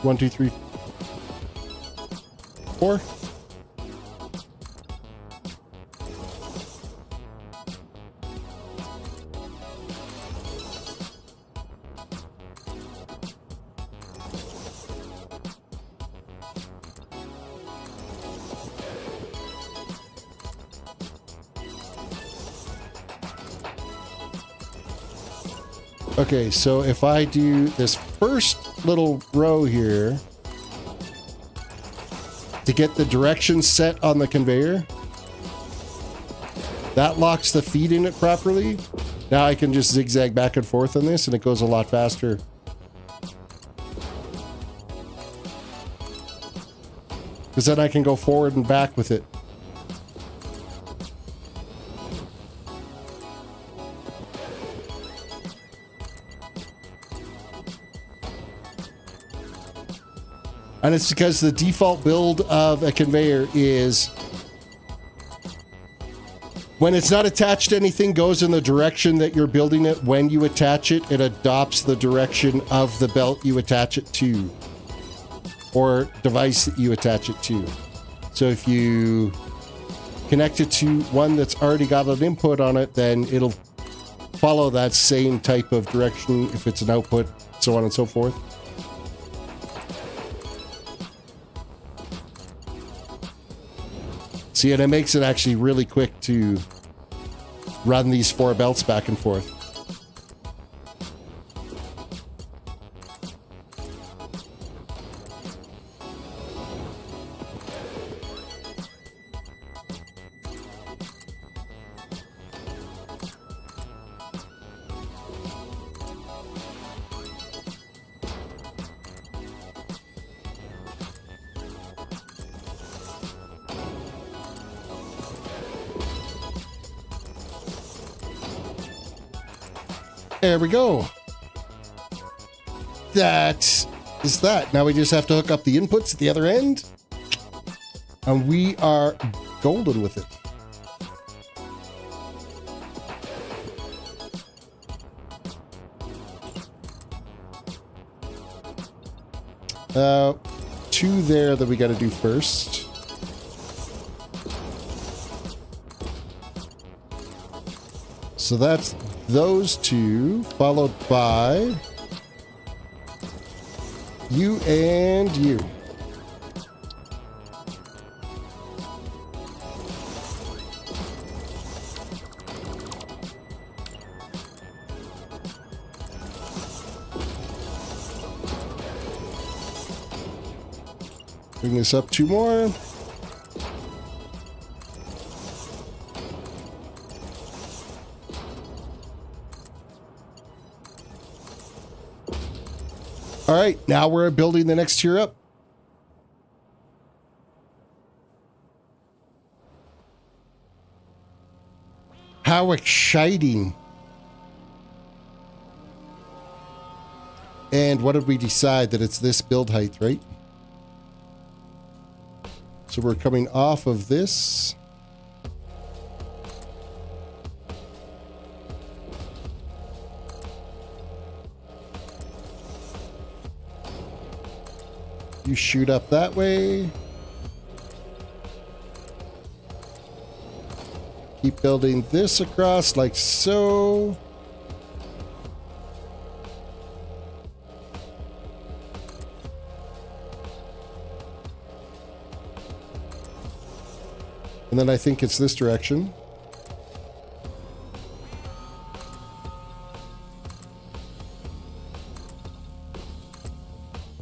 1, 2, 3, 4. Okay, so if I do this first little row here to get the direction set on the conveyor, that locks the feed in it properly. Now I can just zigzag back and forth on this and it goes a lot faster. Because then I can go forward and back with it. And it's because the default build of a conveyor is when it's not attached to anything, goes in the direction that you're building it. When you attach it, it adopts the direction of the belt you attach it to or device that you attach it to. So if you connect it to one that's already got an input on it, then it'll follow that same type of direction if it's an output, so on and so forth. See, and it makes it actually really quick to run these 4 belts back and forth. There we go. That is that. Now we just have to hook up the inputs at the other end. And we are golden with it. Two there that we got to do first. So that's those 2, followed by you and you. Bring this up 2 more. All right, now we're building the next tier up. How exciting. And what did we decide? That it's this build height, right? So we're coming off of this. You shoot up that way. Keep building this across like so. And then I think it's this direction.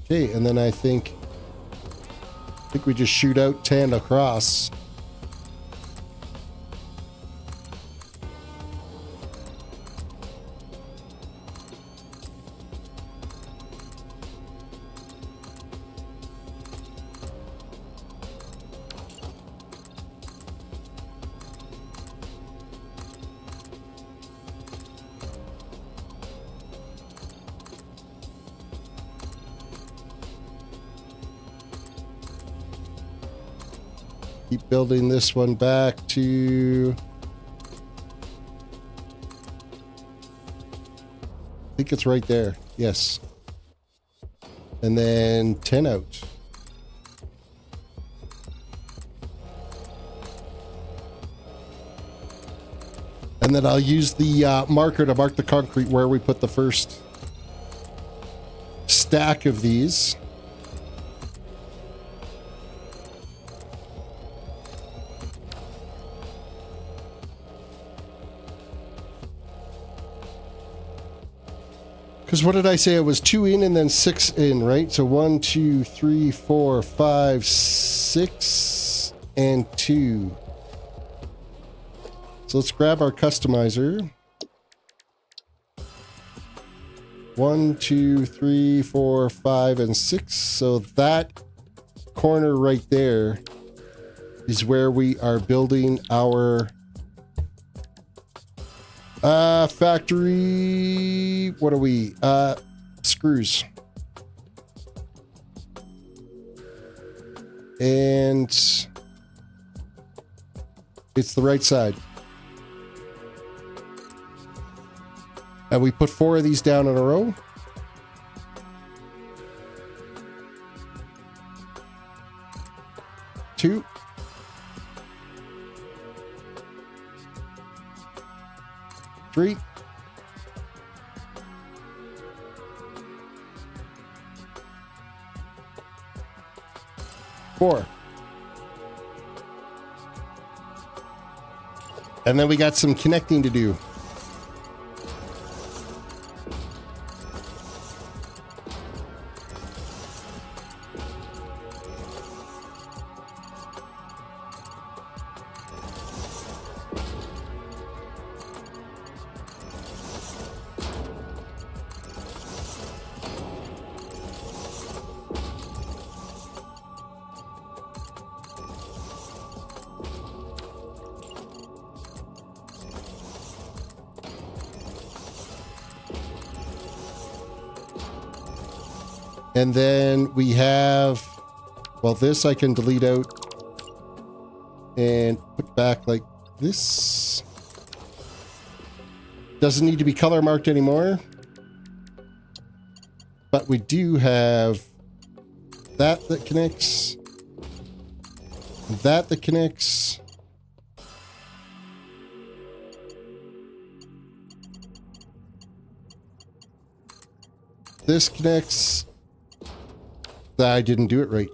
Okay, and then I think we just shoot out 10 across. Keep building this one back to... I think it's right there. Yes. And then 10 out. And then I'll use the marker to mark the concrete where we put the first stack of these. Because what did I say? It was 2 in and then 6 in, right? So 1, 2, 3, 4, 5, 6, and 2. So let's grab our customizer. 1, 2, 3, 4, 5, and 6. So that corner right there is where we are building our factory. What are we? Screws. And it's the right side. And we put 4 of these down in a row. Two. Three. 4. And then we got some connecting to do. And then we have, well, this I can delete out and put back like this. Doesn't need to be color marked anymore. But we do have that connects, that connects. This connects. I didn't do it right.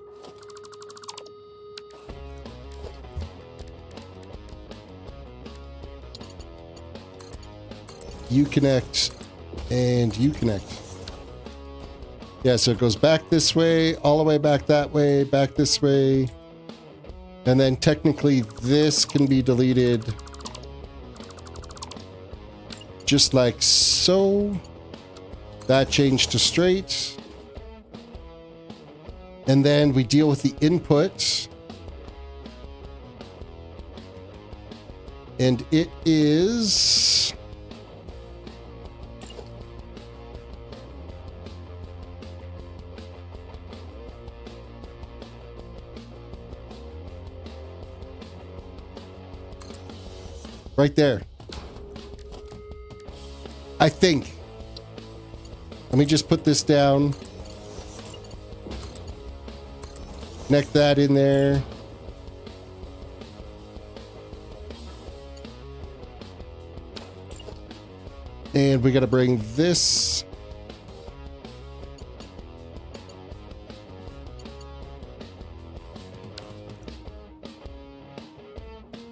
You connect and you connect. Yeah, so it goes back this way, all the way back that way, back this way. And then technically this can be deleted just like so. That changed to straight. And then we deal with the input. And it is... right there. I think. Let me just put this down. Connect that in there. And we got to bring this.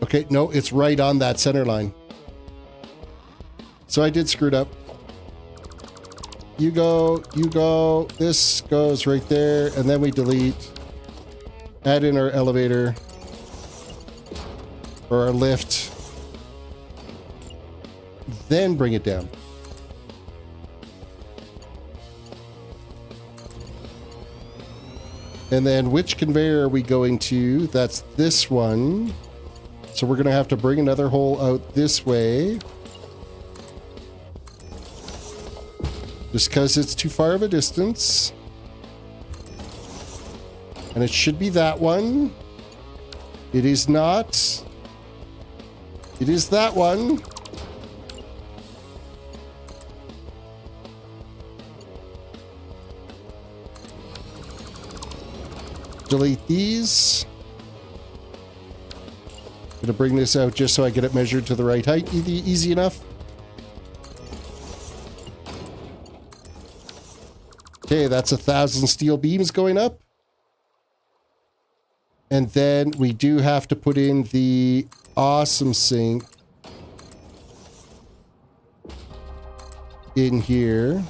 Okay, no, it's right on that center line. So I did screw it up. You go, this goes right there, and then we delete. Add in our elevator. Or our lift. Then bring it down. And then which conveyor are we going to? That's this one. So we're going to have to bring another hole out this way. Just because it's too far of a distance. And it should be that one. It is not. It is that one. Delete these. Gonna bring this out just so I get it measured to the right height. Easy enough. Okay, that's 1,000 steel beams going up. And then we do have to put in the awesome sink in here.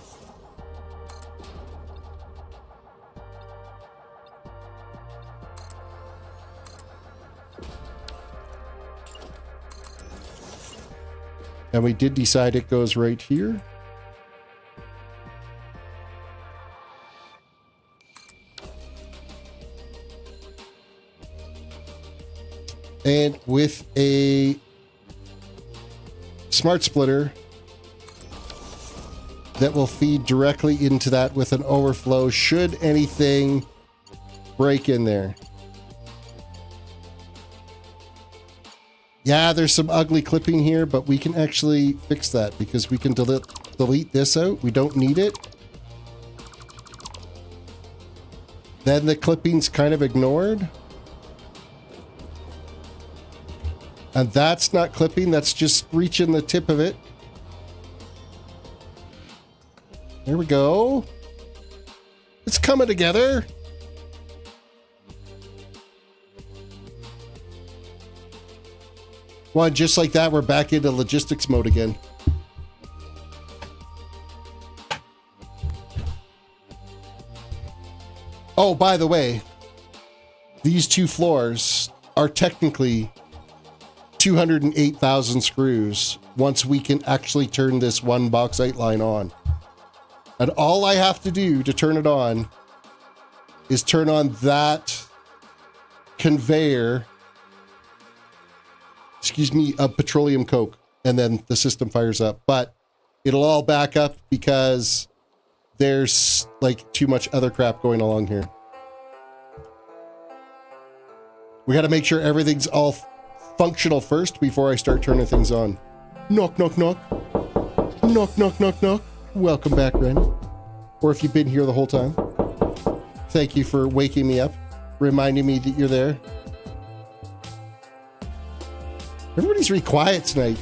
And we did decide it goes right here. And with a smart splitter that will feed directly into that with an overflow should anything break in there. Yeah, there's some ugly clipping here, but we can actually fix that because we can delete this out. We don't need it. Then the clipping's kind of ignored. And that's not clipping, that's just reaching the tip of it. There we go. It's coming together. Well, just like that, we're back into logistics mode again. Oh, by the way, these two floors are technically 208,000 screws once we can actually turn this one bauxite line on. And all I have to do to turn it on is turn on that conveyor, of petroleum coke, and then the system fires up. But it'll all back up because there's like too much other crap going along here. We got to make sure everything's all functional first before I start turning things on. Knock, knock, knock. Knock, knock, knock, knock. Welcome back, Ren. Or if you've been here the whole time. Thank you for waking me up, reminding me that you're there. Everybody's really quiet tonight.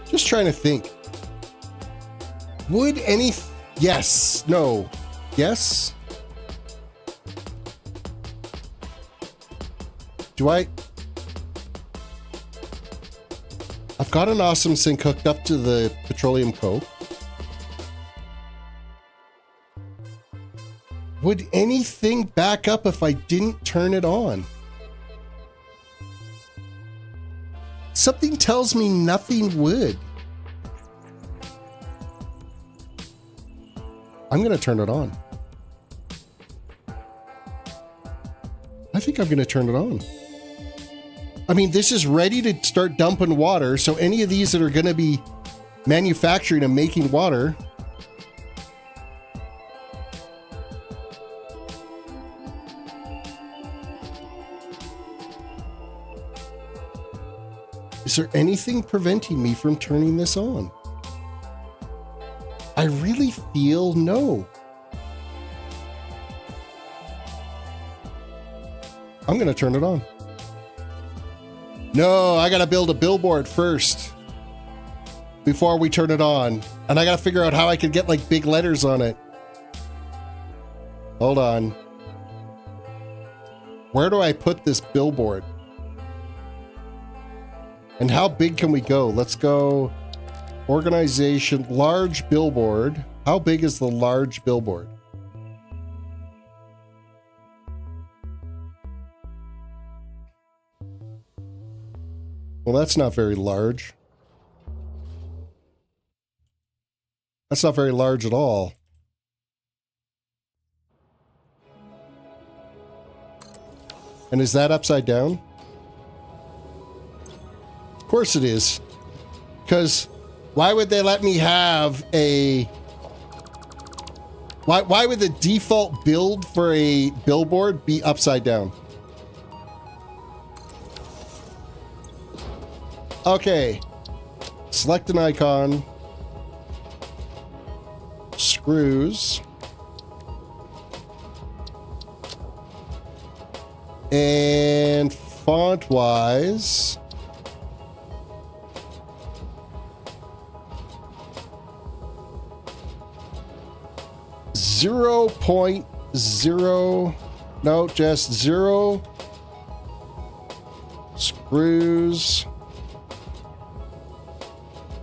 Just trying to think. Would any... Yes. No. Yes? Do I... I've got an awesome sink hooked up to the petroleum coke. Would anything back up if I didn't turn it on? Something tells me nothing would. I'm going to turn it on. I think I'm going to turn it on. I mean, this is ready to start dumping water. So any of these that are going to be manufacturing and making water, is there anything preventing me from turning this on? I really feel no. I'm going to turn it on. No, I got to build a billboard first before we turn it on. And I got to figure out how I could get like big letters on it. Hold on. Where do I put this billboard? And how big can we go? Let's go organization, large billboard. How big is the large billboard? Well, that's not very large. That's not very large at all. And is that upside down? Of course it is. Because why would they let me have a... Why would the default build for a billboard be upside down? Okay. Select an icon. Screws. And font-wise... No, just 0 screws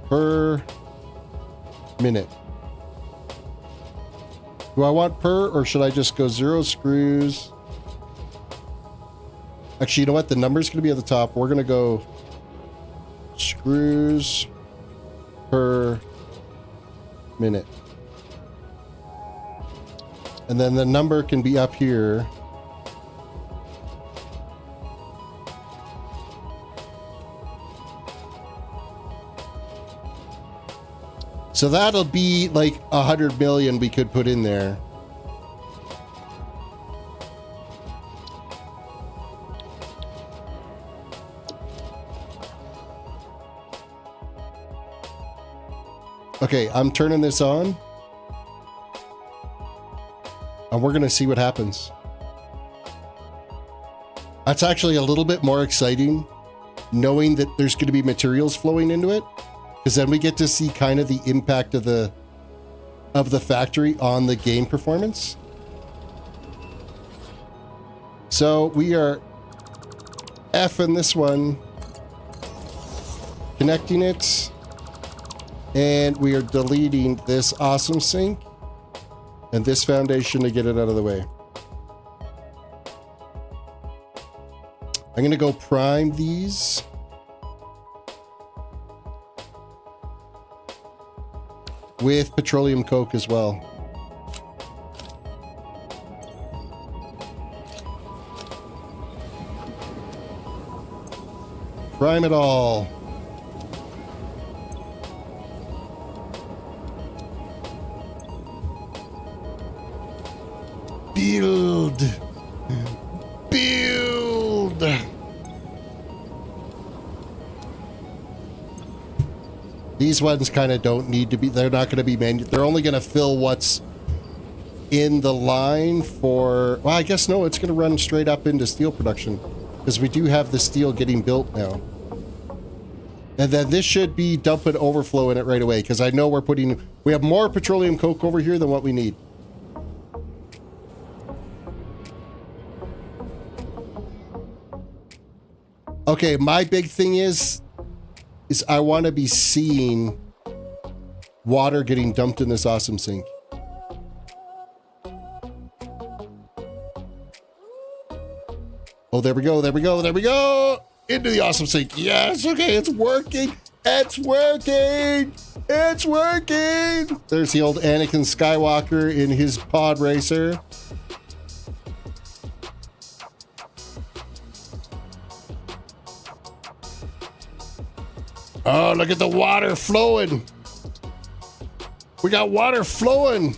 per minute. Do I want per, or should I just go 0 screws? Actually, you know what? The number's going to be at the top. We're going to go screws per minute. And then the number can be up here. So that'll be like 100 million we could put in there. Okay, I'm turning this on. And we're going to see what happens. That's actually a little bit more exciting, knowing that there's going to be materials flowing into it, because then we get to see kind of the impact of the factory on the game performance. So we are effing this one, connecting it, and we are deleting this awesome sink and this foundation to get it out of the way. I'm going to go prime these. With petroleum coke as well. Prime it all. Build. Build. These ones kind of don't need to be, they're not going to be they're only going to fill what's in the line for, well, I guess no, it's going to run straight up into steel production because we do have the steel getting built now. And then this should be dump and overflow in it right away because I know we have more petroleum coke over here than what we need. Okay, my big thing is I want to be seeing water getting dumped in this awesome sink. Oh, there we go, there we go, there we go! Into the awesome sink. Yes, okay, it's working. It's working! It's working! There's the old Anakin Skywalker in his pod racer. Oh, look at the water flowing. We got water flowing.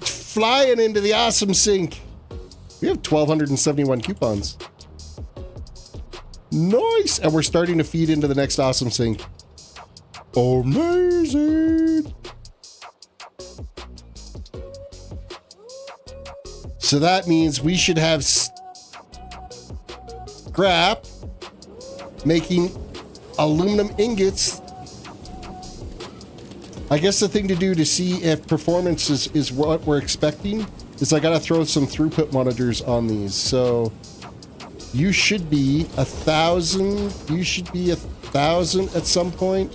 It's flying into the awesome sink. We have 1,271 coupons. Nice. And we're starting to feed into the next awesome sink. Amazing. So that means we should have scrap making aluminum ingots. I guess the thing to do to see if performance is what we're expecting is I gotta throw some throughput monitors on these. So you should be 1,000. You should be 1,000 at some point.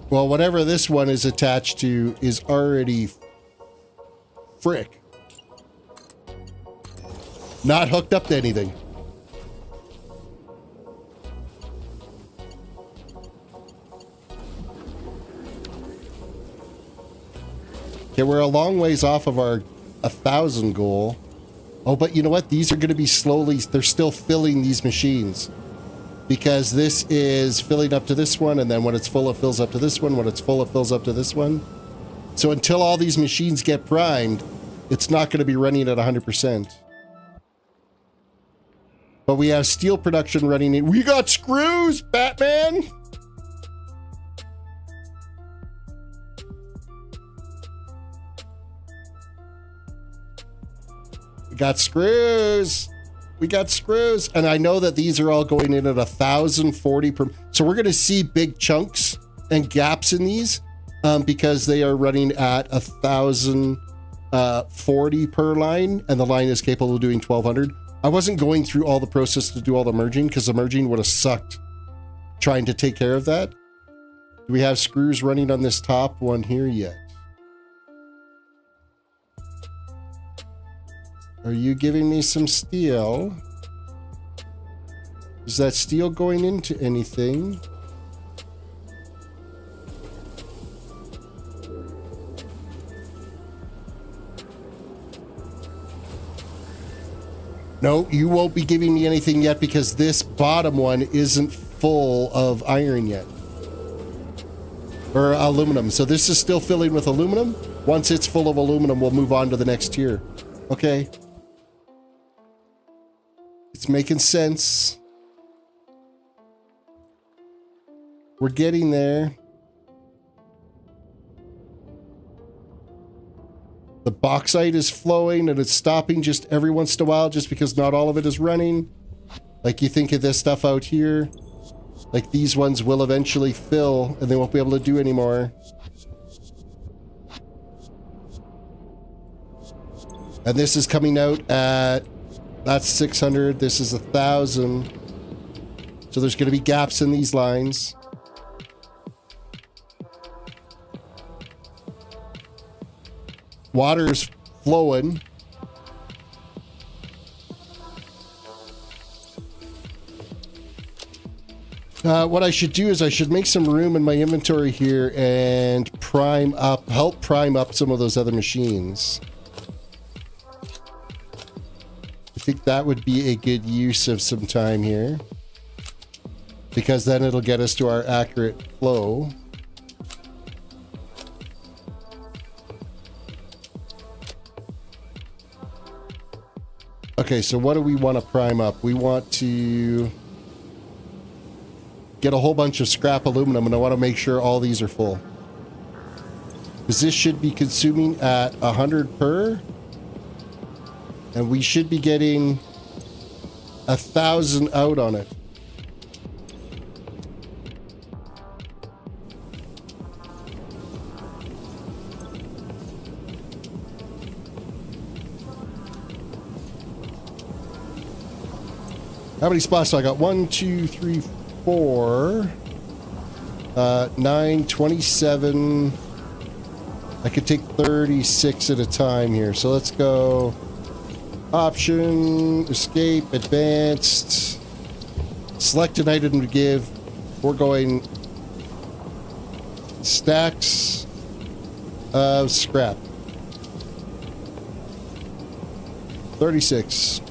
Well, whatever this one is attached to is already frick. Not hooked up to anything. Okay, we're a long ways off of our 1,000 goal. Oh, but you know what? These are going to be slowly, they're still filling these machines. Because this is filling up to this one, and then when it's full, it fills up to this one. When it's full, it fills up to this one. So until all these machines get primed, it's not going to be running at 100%. But we have steel production running in. We got screws, Batman! We got screws! We got screws, and I know that these are all going in at 1,040 per. So we're going to see big chunks and gaps in these because they are running at 1,040 per line, and the line is capable of doing 1,200. I wasn't going through all the process to do all the merging because the merging would have sucked trying to take care of that. Do we have screws running on this top one here yet? Are you giving me some steel? Is that steel going into anything? No, you won't be giving me anything yet because this bottom one isn't full of iron yet. Or aluminum. So this is still filling with aluminum. Once it's full of aluminum, we'll move on to the next tier. Okay. It's making sense. We're getting there. The bauxite is flowing and it's stopping just every once in a while just because not all of it is running. Like you think of this stuff out here. Like these ones will eventually fill and they won't be able to do anymore. And this is coming out at, that's 600. This is 1,000. So there's going to be gaps in these lines. Water's flowing. What I should do is I should make some room in my inventory here and help prime up some of those other machines. I think that would be a good use of some time here. Because then it'll get us to our accurate flow. Okay, so what do we want to prime up? We want to get a whole bunch of scrap aluminum, and I want to make sure all these are full. Because this should be consuming at 100 per. And we should be getting 1,000 out on it. How many spots do I got? 1, 2, 3, 4, 9, 27. I could take 36 at a time here. So let's go option, escape, advanced, select an item to give. We're going stacks of scrap. 36.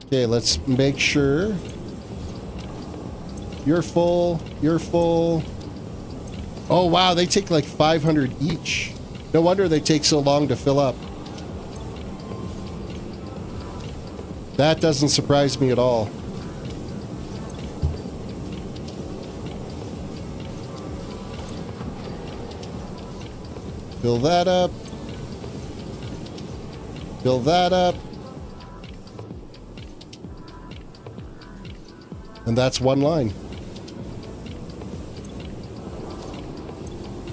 Okay, let's make sure. You're full. You're full. Oh, wow. They take like 500 each. No wonder they take so long to fill up. That doesn't surprise me at all. Fill that up. Fill that up. And that's one line.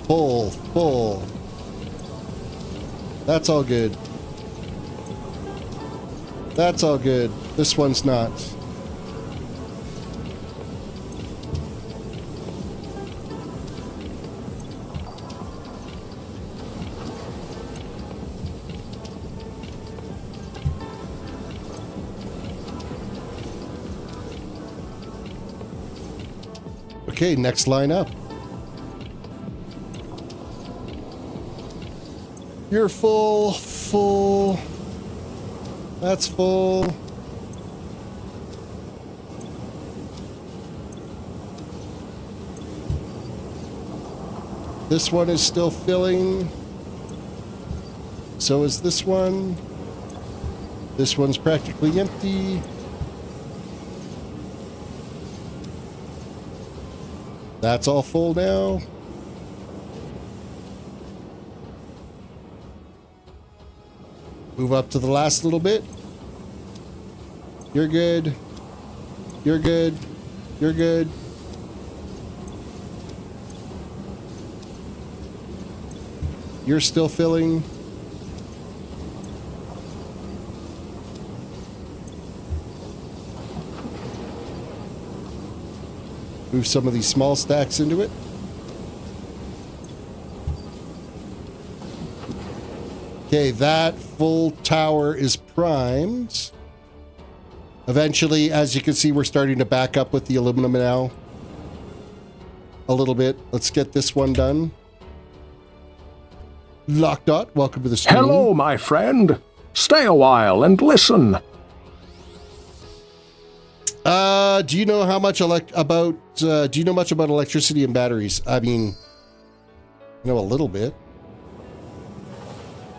Full, full. That's all good. That's all good. This one's not. Okay, next line up. You're full, full. That's full. This one is still filling. So is this one. This one's practically empty. That's all full now. Move up to the last little bit. You're good. You're good. You're good. You're still filling. Move some of these small stacks into it. Okay, that full tower is primed. Eventually, as you can see, we're starting to back up with the aluminum now. A little bit. Let's get this one done. Lockdot, welcome to the stream. Hello, my friend. Stay a while and listen. Do you know how much do you know much about electricity and batteries? I mean, I know a little bit.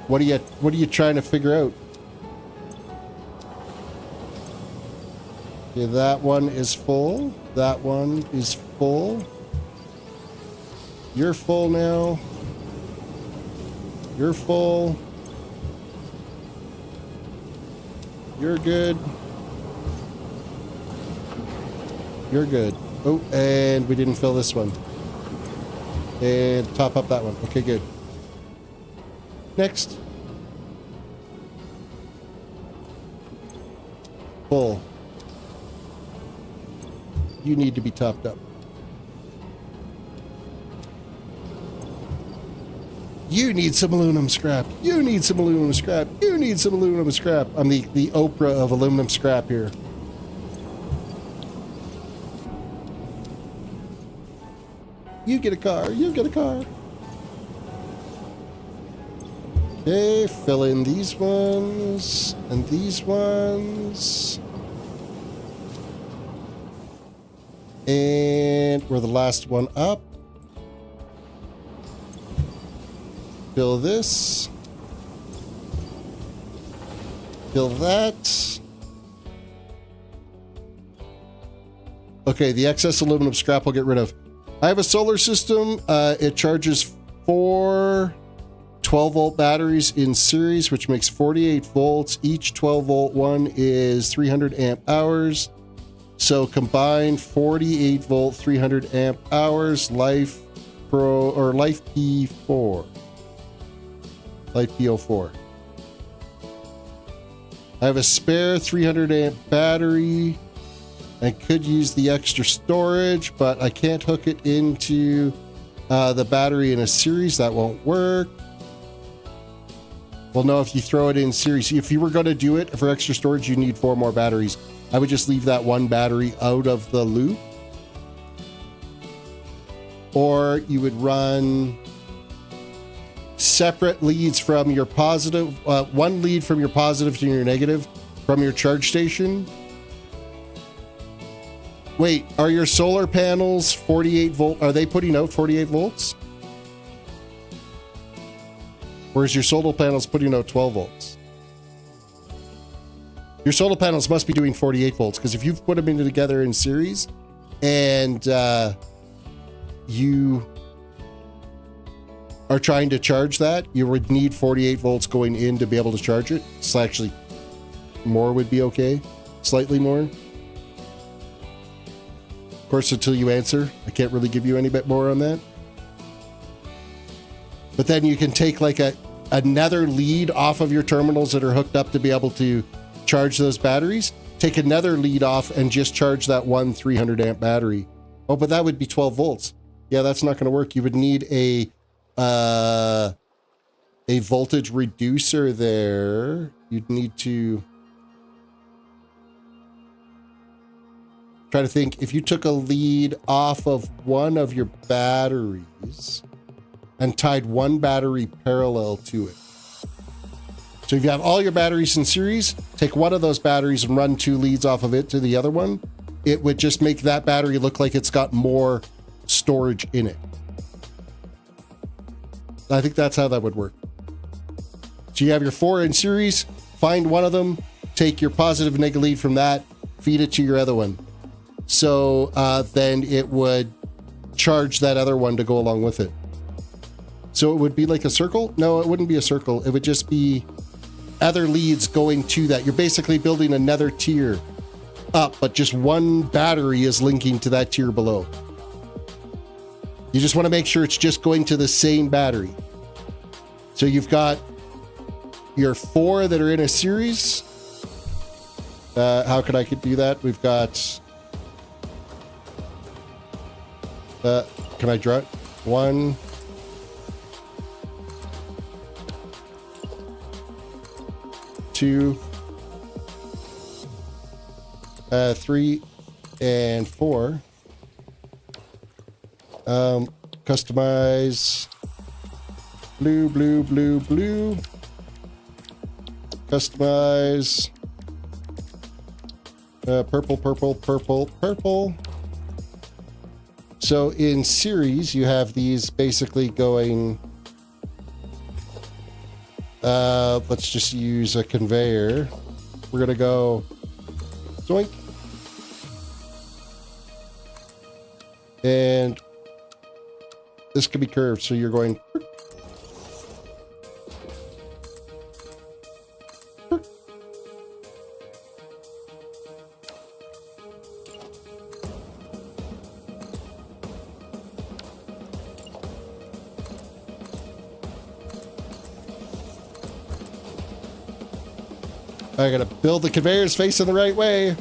What are you trying to figure out? Okay, that one is full. That one is full. You're full now. You're full. You're good. You're good. Oh, and we didn't fill this one. And top up that one. Okay, good. Next. Full. You need to be topped up. You need some aluminum scrap. You need some aluminum scrap. You need some aluminum scrap. I'm the Oprah of aluminum scrap here. You get a car. You get a car. Okay, fill in these ones and these ones. And we're the last one up. Fill this. Fill that. Okay, the excess aluminum scrap we'll get rid of. I have a solar system. It charges 4 12-volt batteries in series, which makes 48 volts. Each 12-volt one is 300 amp hours. So combined 48 volt, 300 amp hours, Life Pro or Life P4. Life P04. I have a spare 300 amp battery. I could use the extra storage, but I can't hook it into the battery in a series. That won't work. Well, no, if you throw it in series, if you were going to do it for extra storage, you need 4 more batteries. I would just leave that one battery out of the loop. Or you would run separate leads from your positive, one lead from your positive to your negative from your charge station. Wait, are your solar panels 48 volt? Are they putting out 48 volts? Or is your solar panels putting out 12 volts? Your solar panels must be doing 48 volts, because if you've put them together in series and you are trying to charge that, you would need 48 volts going in to be able to charge it. So actually, more would be okay. Slightly more. Of course, until you answer, I can't really give you any bit more on that. But then you can take like another lead off of your terminals that are hooked up to be able to charge those batteries. Take another lead off and just charge that one 300 amp battery. Oh, but that would be 12 volts. Yeah, that's not going to work. You would need a voltage reducer there. You'd need to try to think, if you took a lead off of one of your batteries and tied one battery parallel to it. So if you have all your batteries in series, take one of those batteries and run 2 leads off of it to the other one. It would just make that battery look like it's got more storage in it. I think that's how that would work. So you have your 4 in series, find one of them, take your positive and negative lead from that, feed it to your other one. So then it would charge that other one to go along with it. So it would be like a circle? No, it wouldn't be a circle. It would just be other leads going to that. You're basically building another tier up, but just one battery is linking to that tier below. You just want to make sure it's just going to the same battery. So you've got your 4 that are in a series. How could I do that? We've got... can I draw it? 1... 2, 3, and 4. Customize blue, blue, blue, blue. Customize purple, purple, purple, purple. So in series, you have these basically going. Let's just use a conveyor. We're gonna go zoink. And this could be curved, so you're going. I gotta build the conveyors facing the right way.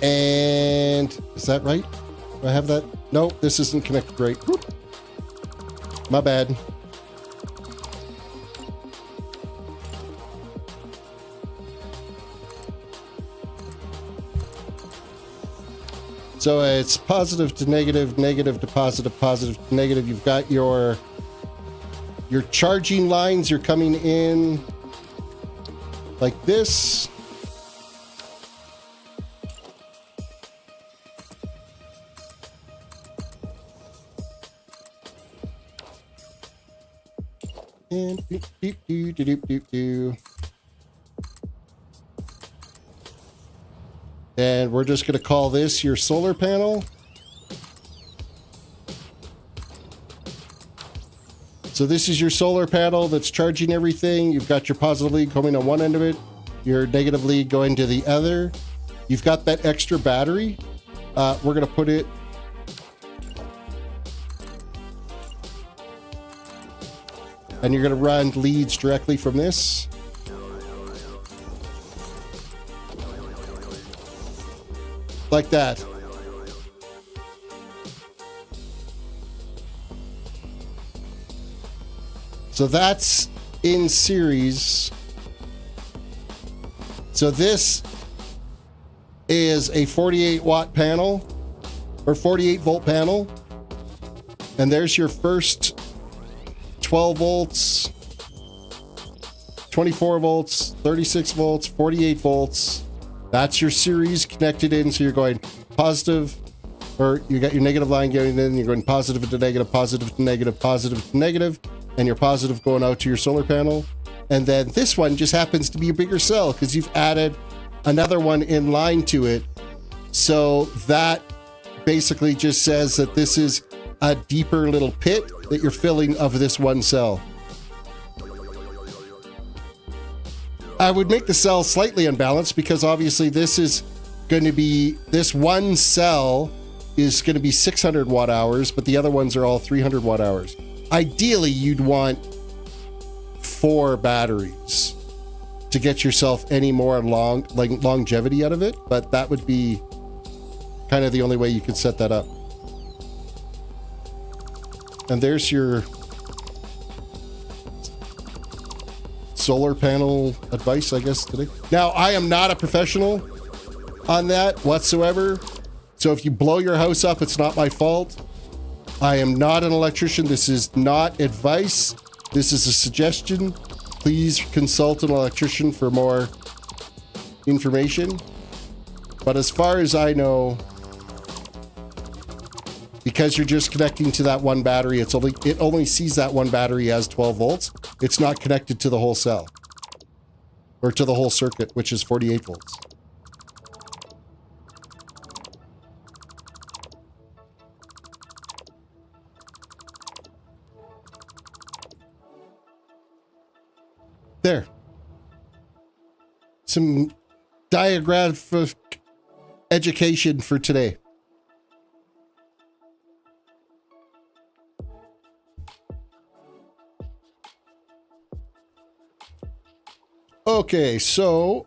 And is that right? Do I have that? No, this isn't connected right. Whoop. My bad. So it's positive to negative, negative to positive, positive to negative. You've got your charging lines. You're coming in like this. And doop, doop, doop, doop, doop, doop. And we're just going to call this your solar panel. So this is your solar panel that's charging everything. You've got your positive lead coming on one end of it, your negative lead going to the other. You've got that extra battery. We're going to put it And you're going to run leads directly from this. Like that. So that's in series. So this is a 48 watt panel or 48 volt panel. And there's your first 12 volts, 24 volts, 36 volts, 48 volts. That's your series connected in. So you're going positive, or you got your negative line going in, you're going positive to negative, positive to negative, positive to negative, and your positive going out to your solar panel. And then this one just happens to be a bigger cell because you've added another one in line to it. So that basically just says that this is a deeper little pit that you're filling of this one cell. I would make the cell slightly unbalanced because obviously this is going to be, this one cell is going to be 600 watt hours, but the other ones are all 300 watt hours. Ideally, you'd want 4 batteries to get yourself any more longevity out of it, but that would be kind of the only way you could set that up. And there's your solar panel advice, I guess, today. Now, I am not a professional on that whatsoever. So if you blow your house up, it's not my fault. I am not an electrician. This is not advice. This is a suggestion. Please consult an electrician for more information. But as far as I know, because you're just connecting to that one battery, it only sees that one battery as 12 volts. It's not connected to the whole cell or to the whole circuit, which is 48 volts. There. Some diagraphic education for today. Okay, so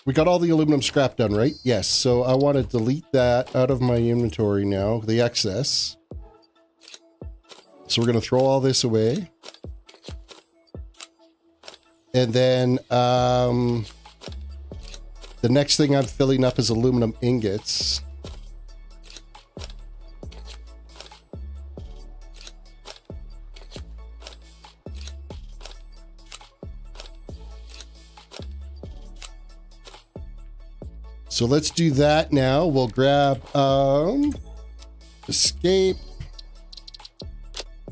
we got all the aluminum scrap done, right? Yes, so I want to delete that out of my inventory now, the excess. So we're going to throw all this away. And then the next thing I'm filling up is aluminum ingots. So let's do that now. We'll grab escape,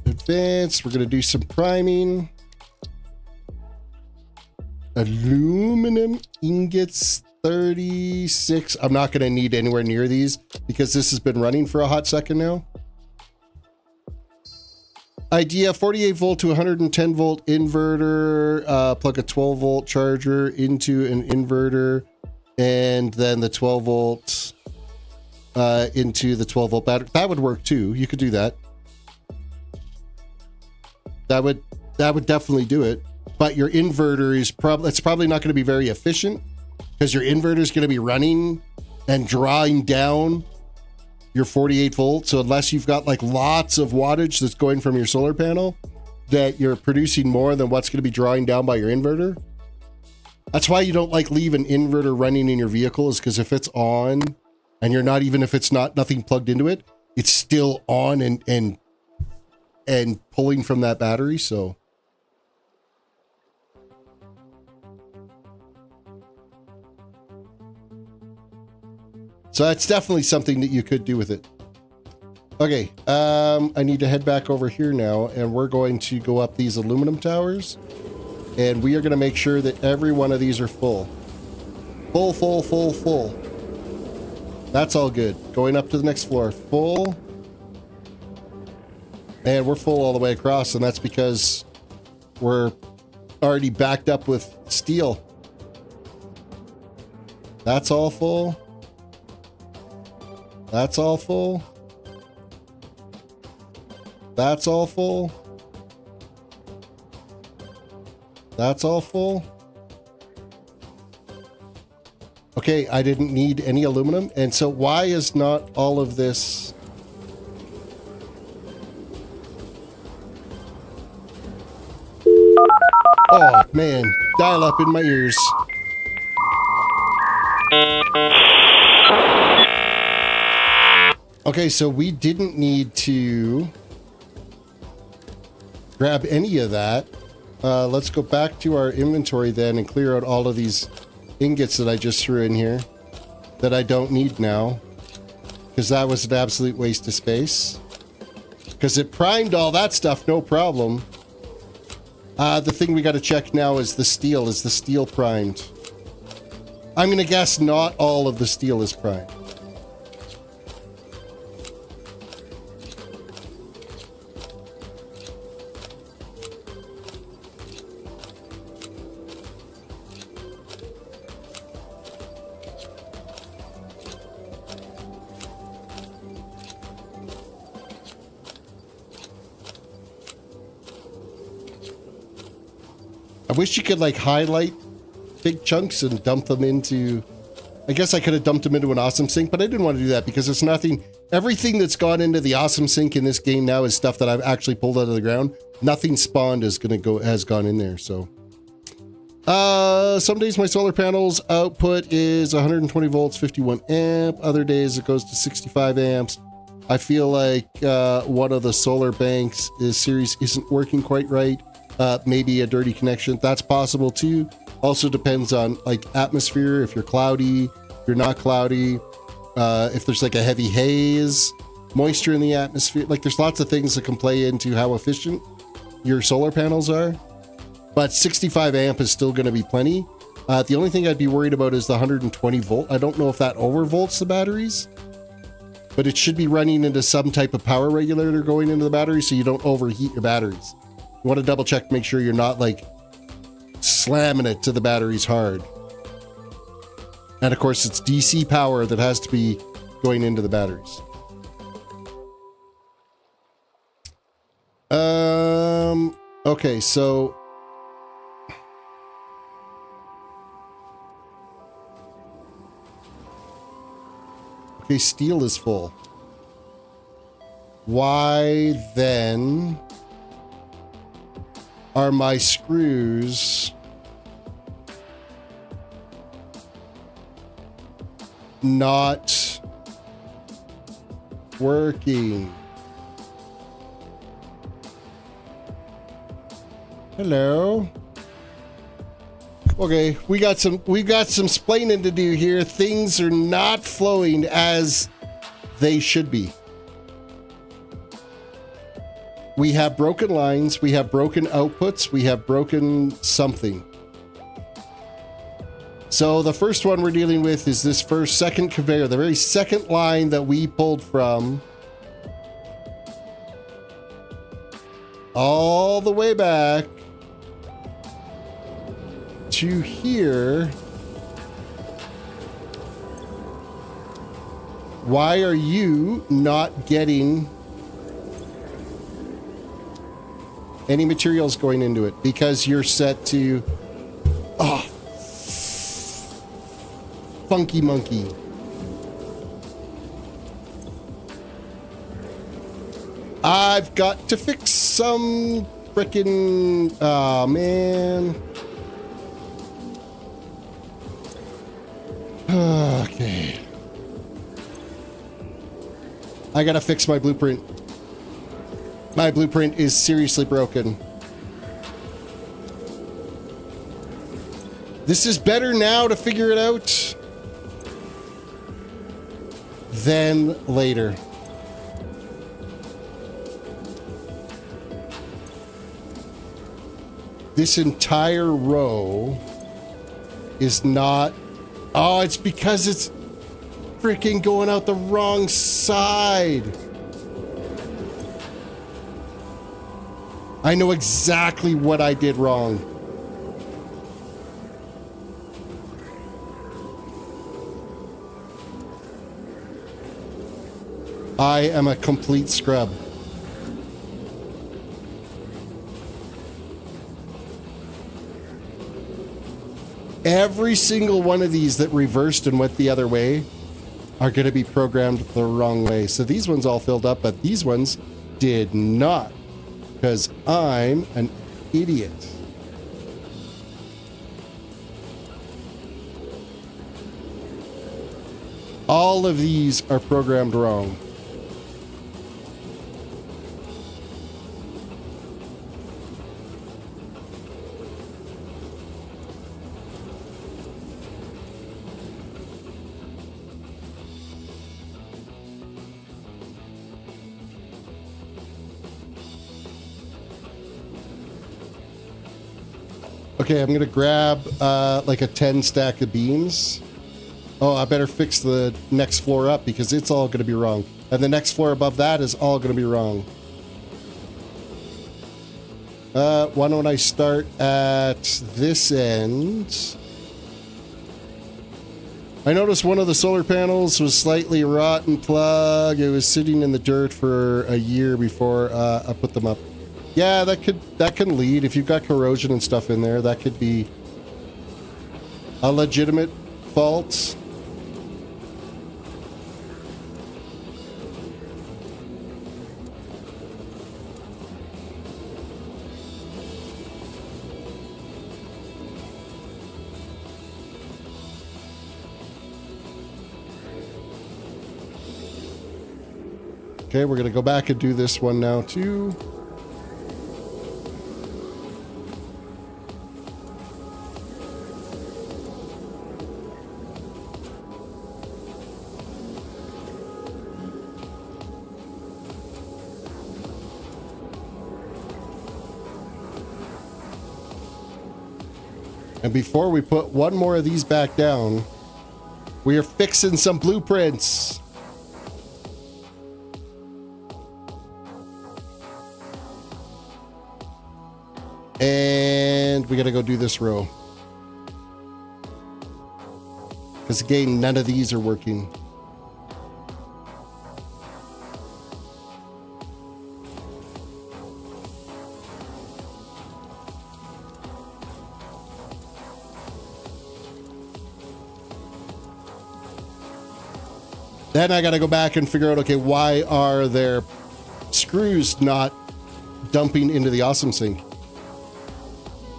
advance. We're going to do some priming. Aluminum ingots 36. I'm not going to need anywhere near these because this has been running for a hot second now. Idea: 48 volt to 110 volt inverter. Plug a 12 volt charger into an inverter, and then the 12 volts into the 12 volt battery. That would work too. You could do that. That would definitely do it. But your inverter is probably not going to be very efficient because your inverter is going to be running and drawing down your 48 volts. So unless you've got like lots of wattage that's going from your solar panel, that you're producing more than what's going to be drawing down by your inverter. That's why you don't like leave an inverter running in your vehicle, is because if it's on and you're not, even if it's not nothing plugged into it, it's still on and pulling from that battery. So that's definitely something that you could do with it. Okay, I need to head back over here now, and we're going to go up these aluminum towers, and we are going to make sure that every one of these are full. Full, full, full, full. That's all good. Going up to the next floor. Full. And we're full all the way across, and that's because we're already backed up with steel. That's all full. That's all full. That's all full. That's all full. Okay, I didn't need any aluminum. And so why is not all of this... Oh, man. Dial up in my ears. Okay, so we didn't need to grab any of that. Let's go back to our inventory then and clear out all of these ingots that I just threw in here that I don't need now, because that was an absolute waste of space. Because it primed all that stuff, no problem. The thing we got to check now is the steel. Is the steel primed? I'm going to guess not all of the steel is primed. I wish you could like highlight big chunks and dump them into... I guess I could have dumped them into an awesome sink, but I didn't want to do that because there's nothing... Everything that's gone into the awesome sink in this game now is stuff that I've actually pulled out of the ground. Nothing spawned has gone in there, so... Some days my solar panels output is 120 volts, 51 amp. Other days it goes to 65 amps. I feel like one of the solar banks series isn't working quite right. Maybe a dirty connection. That's possible too. Also depends on like atmosphere. If you're cloudy, if you're not cloudy, if there's like a heavy haze, moisture in the atmosphere. Like there's lots of things that can play into how efficient your solar panels are. But 65 amp is still going to be plenty. The only thing I'd be worried about is the 120 volt. I don't know if that overvolts the batteries, but it should be running into some type of power regulator going into the battery so you don't overheat your batteries. You want to double check, make sure you're not like slamming it to the batteries hard. And of course it's DC power that has to be going into the batteries. Okay, so okay, steel is full. Why then are my screws not working? Hello. Okay, we got some splaining to do here. Things are not flowing as they should be. We have broken lines, we have broken outputs, we have broken something. So the first one we're dealing with is this second conveyor, the very second line that we pulled from all the way back to here. Why are you not getting any materials going into it? Because you're set to... Oh, funky monkey. I've got to fix some frickin'... Oh, man. Okay. I gotta fix my blueprint. My blueprint is seriously broken. This is better now to figure it out than later. This entire row is not... Oh, it's because it's freaking going out the wrong side. I know exactly what I did wrong. I am a complete scrub. every single one of these that reversed and went the other way are going to be programmed the wrong way. So these ones all filled up, but these ones did not, because I'm an idiot. All of these are programmed wrong. Okay, I'm going to grab like a 10 stack of beams. Oh, I better fix the next floor up because it's all going to be wrong. And the next floor above that is all going to be wrong. Why don't I start at this end? I noticed one of the solar panels was slightly rotten plug. It was sitting in the dirt for a year before I put them up. Yeah, that can lead. If you've got corrosion and stuff in there, that could be a legitimate fault. Okay, we're going to go back and do this one now, too. And before we put one more of these back down, we are fixing some blueprints. And we got to go do this row. Because again, none of these are working. Then I got to go back and figure out, okay, why are there screws not dumping into the awesome sink?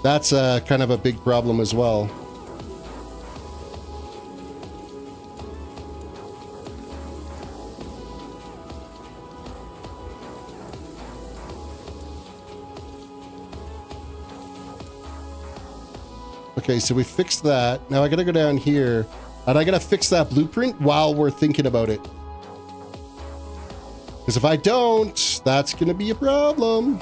That's kind of a big problem as well. Okay, so we fixed that. Now I gotta go down here, and I gotta fix that blueprint while we're thinking about it. Because if I don't, that's gonna be a problem.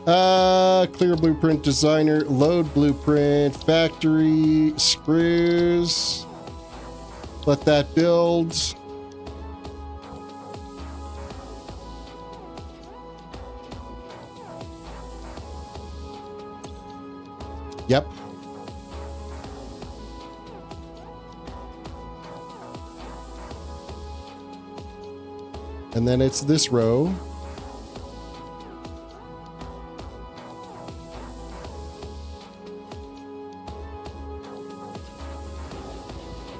Clear blueprint designer, load blueprint, factory, screws. Let that build. Yep. And then it's this row.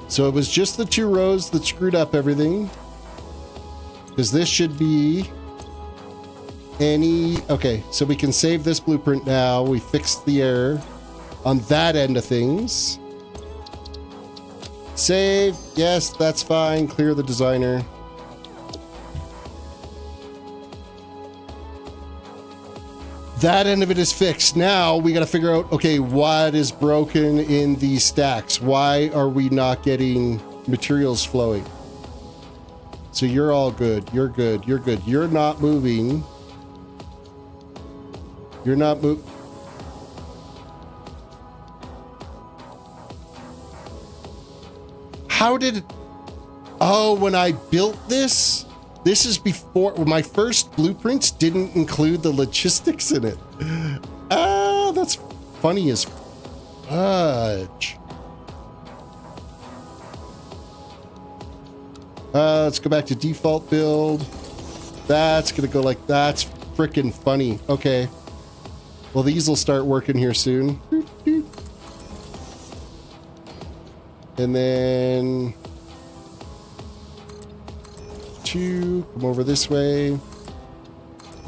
So it was just the two rows that screwed up everything. Because this should be any... Okay, so we can save this blueprint now. We fixed the error on that end of things. Save. Yes, that's fine. Clear the designer. That end of it is fixed. Now we got to figure out, okay, what is broken in these stacks? Why are we not getting materials flowing? So you're all good. You're good. You're good. You're not moving. You're not moving. How did it... Oh, when I built this... This is before my first blueprints didn't include the logistics in it. Ah, that's funny as fudge. Let's go back to default build. That's gonna go like that's freaking funny. Okay. Well, these will start working here soon. And then 2, come over this way.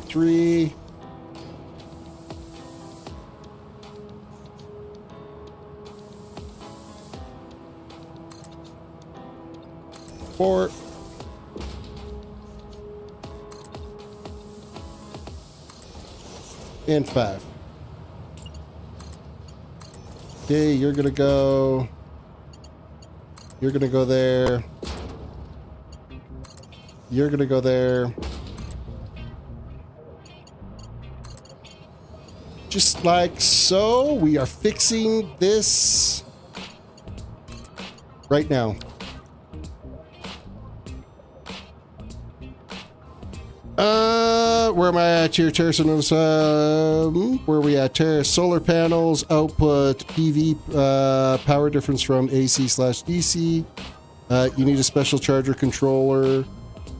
3. 4. And 5. Okay, you're gonna go. You're gonna go there. You're gonna go there. Just like so. We are fixing this right now. Where am I at here? Terrace, where are we at? Terrace, solar panels, output, PV, power difference from AC/DC. You need a special charger controller.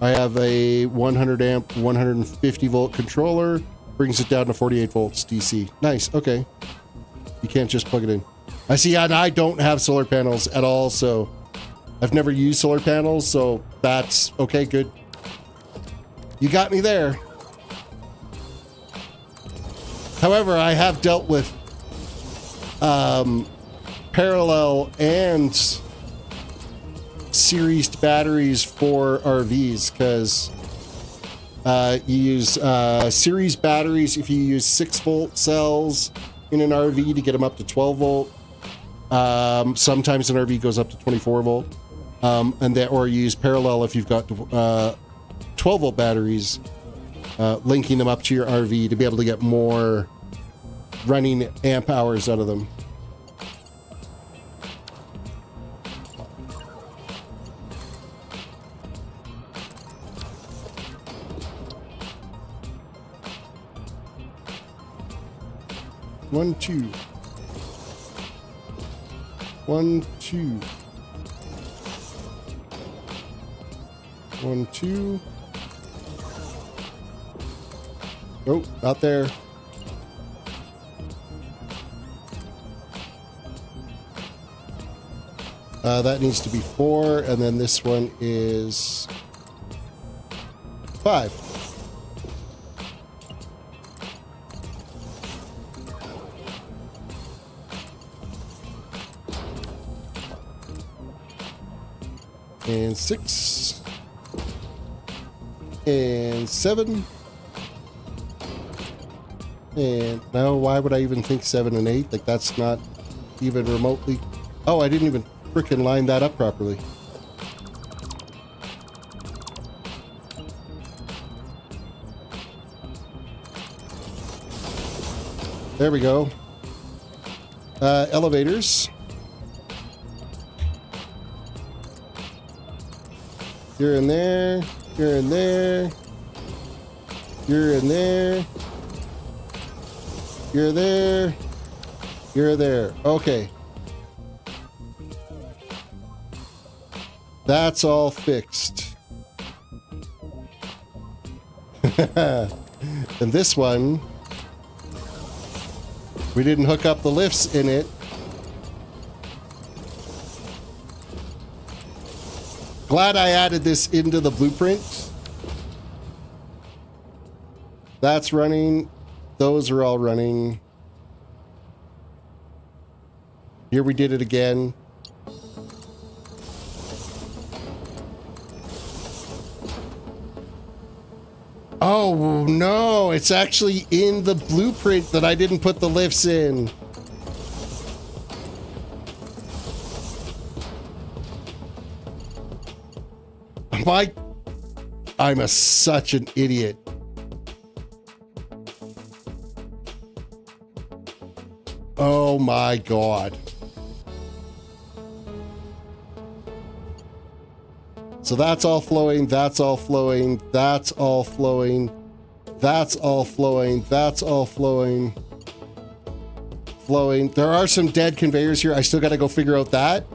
I have a 100 amp, 150 volt controller. Brings it down to 48 volts DC. Nice. Okay. You can't just plug it in. I see, and I don't have solar panels at all, so I've never used solar panels, so that's okay. Good. You got me there. However, I have dealt with parallel and series batteries for RVs, because you use series batteries if you use 6-volt cells in an RV to get them up to 12 volt. Sometimes an RV goes up to 24 volt, and that, or you use parallel if you've got 12 volt batteries, linking them up to your RV to be able to get more running amp hours out of them. One, two. 1, 2. 1, 2. Nope, not there. That needs to be 4, and then this one is 5. And 6. And 7. And now, why would I even think 7 and 8? Like, that's not even remotely... Oh, I didn't even frickin' line that up properly. There we go. Elevators. You're in there. You're in there. You're in there. You're there. You're there. Okay. That's all fixed. And this one, we didn't hook up the lifts in it. Glad I added this into the blueprint. That's running. Those are all running. Here we did it again. Oh no, it's actually in the blueprint that I didn't put the lifts in. I'm such an idiot. Oh my God. So that's all flowing, that's all flowing, that's all flowing, that's all flowing, that's all flowing. Flowing. There are some dead conveyors here. I still got to go figure out that.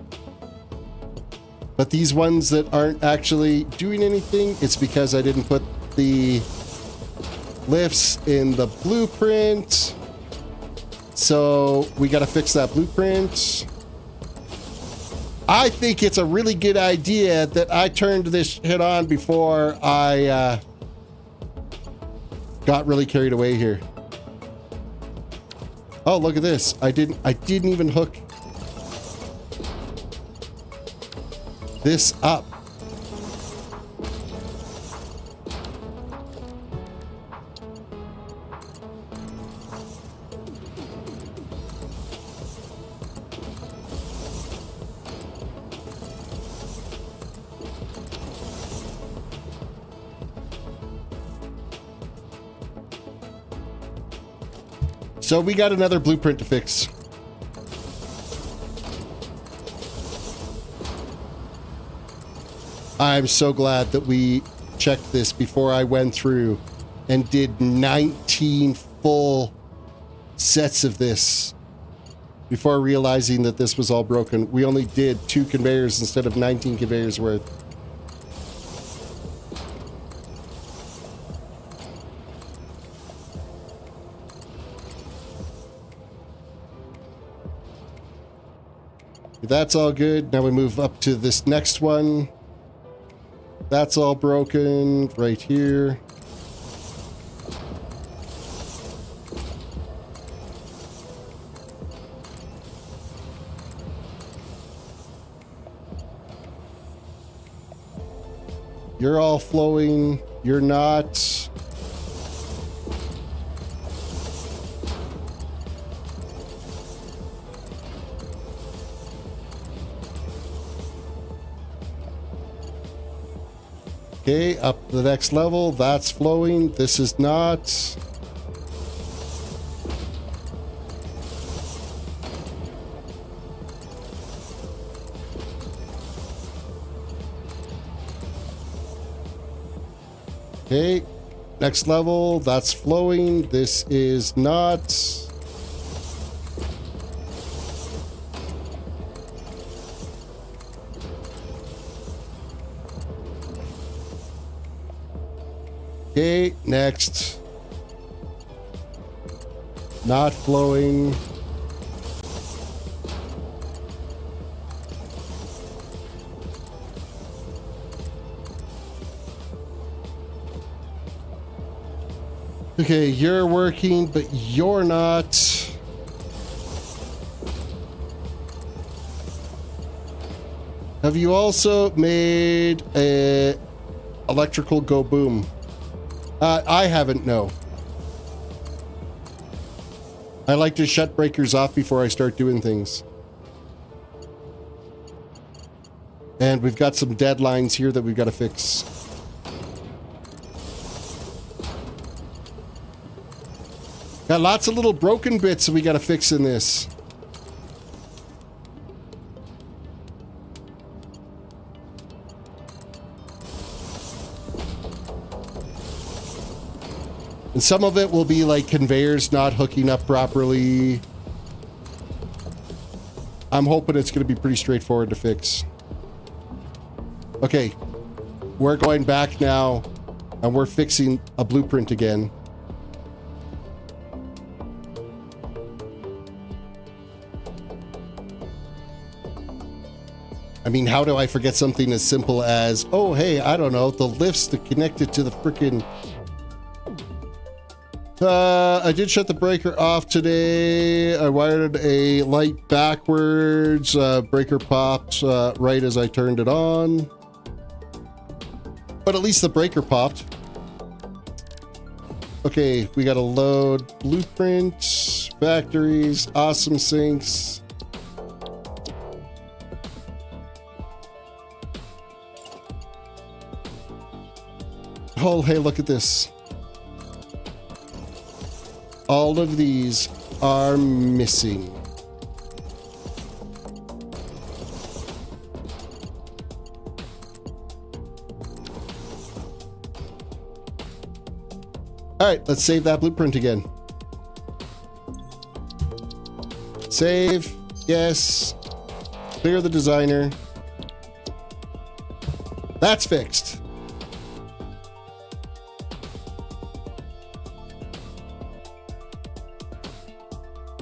But these ones that aren't actually doing anything, it's because I didn't put the lifts in the blueprint. So we got to fix that blueprint. I think it's a really good idea that I turned this shit on before I got really carried away here. Oh, look at this. I didn't even hook this up. So we got another blueprint to fix. I'm so glad that we checked this before I went through and did 19 full sets of this before realizing that this was all broken. We only did 2 conveyors instead of 19 conveyors worth. That's all good. Now we move up to this next one. That's all broken right here. You're all flowing. You're not. Okay, up to the next level. That's flowing. This is not. Okay, next level. That's flowing. This is not. Okay, next. Not flowing. Okay, you're working, but you're not. Have you also made a electrical go boom? I haven't, no. I like to shut breakers off before I start doing things. And we've got some deadlines here that we've got to fix. Got lots of little broken bits that we got to fix in this. And some of it will be like conveyors not hooking up properly. I'm hoping it's going to be pretty straightforward to fix. Okay, we're going back now and we're fixing a blueprint again. I mean, how do I forget something as simple as, oh, hey, I don't know, the lifts that connected to the frickin'... I did shut the breaker off today. I wired a light backwards. Breaker popped right as I turned it on. But at least the breaker popped. Okay, we got to load blueprints, factories, awesome sinks. Oh, hey, look at this. All of these are missing. All right, let's save that blueprint again. Save. Yes. Clear the designer. That's fixed.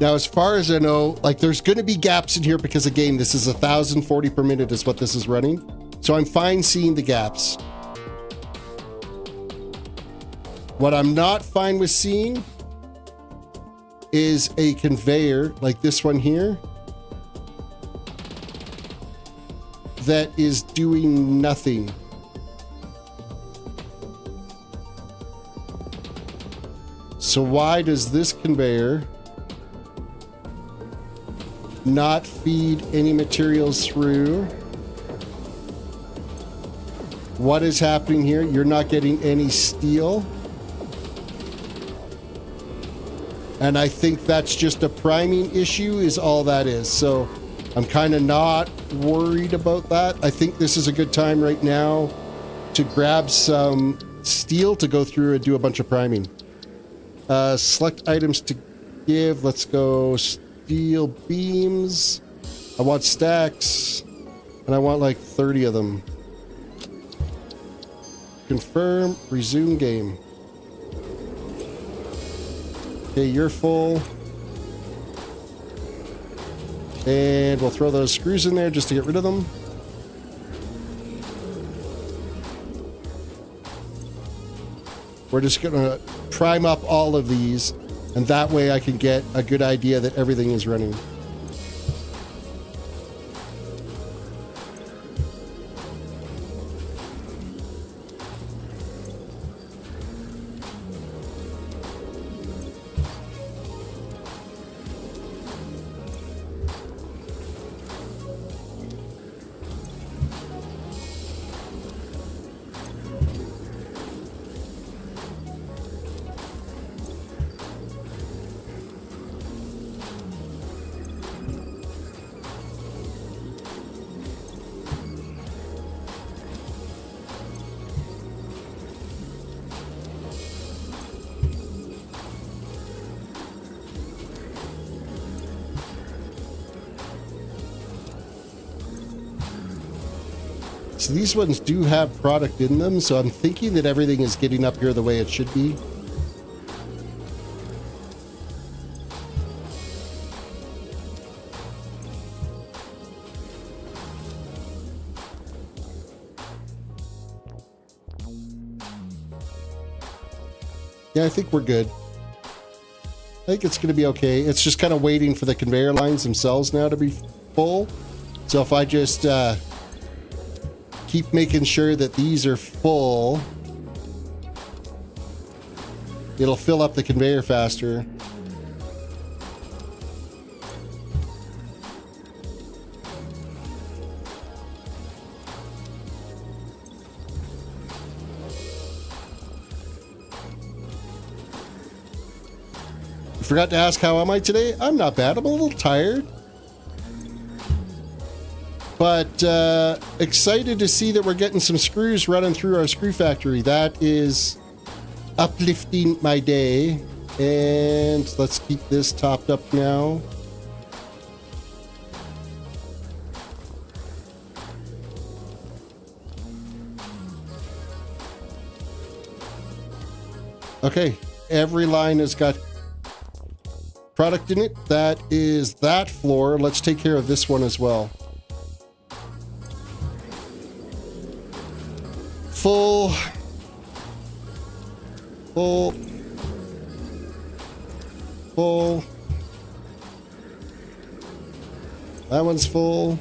Now, as far as I know, like there's going to be gaps in here because again, this is 1,040 per minute is what this is running. So I'm fine seeing the gaps. What I'm not fine with seeing is a conveyor like this one here that is doing nothing. So why does this conveyor not feed any materials through? What is happening here? You're not getting any steel. And I think that's just a priming issue is all that is. So I'm kind of not worried about that. I think this is a good time right now to grab some steel to go through and do a bunch of priming. Select items to give. Let's go steel beams. I want stacks. And I want like 30 of them. Confirm. Resume game. Okay, you're full. And we'll throw those screws in there just to get rid of them. We're just going to prime up all of these, and that way I can get a good idea that everything is running. So these ones do have product in them, so I'm thinking that everything is getting up here the way it should be. Yeah, I think we're good. I think it's going to be okay. It's just kind of waiting for the conveyor lines themselves now to be full. So if I just keep making sure that these are full, it'll fill up the conveyor faster. Forgot to ask how am I today? I'm not bad. I'm a little tired. But excited to see that we're getting some screws running through our screw factory. That is uplifting my day. And let's keep this topped up now. Okay, every line has got product in it. That is that floor. Let's take care of this one as well. Full. Full. Full. That one's full.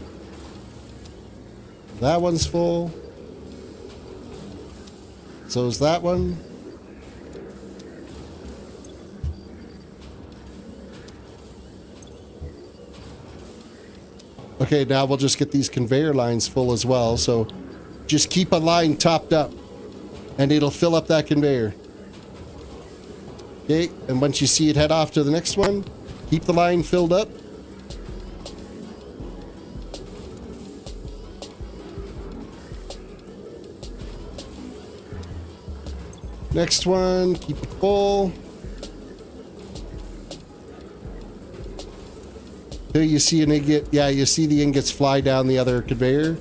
That one's full. So is that one. Okay, now we'll just get these conveyor lines full as well. So just keep a line topped up and it'll fill up that conveyor. Okay, and once you see it head off to the next one, keep the line filled up. Next one, keep it full. Here you see an ingot. Yeah, you see the ingots fly down the other conveyor.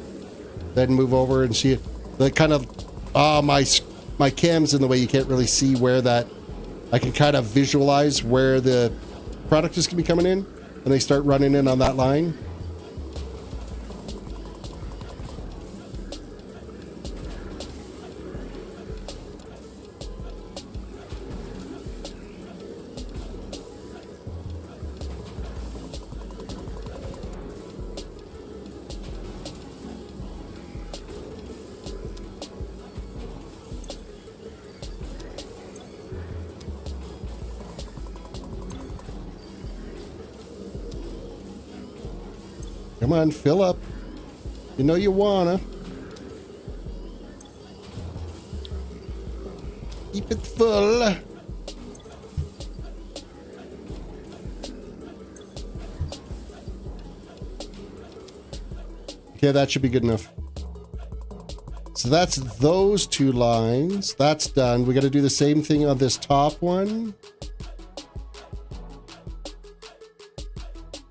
Then move over and see it. That kind of, my cam's in the way. You can't really see where that. I can kind of visualize where the product is going to be coming in and they start running in on that line. Come on, fill up. You know you wanna. Keep it full. Okay, that should be good enough. So that's those two lines. That's done. We got to do the same thing on this top one.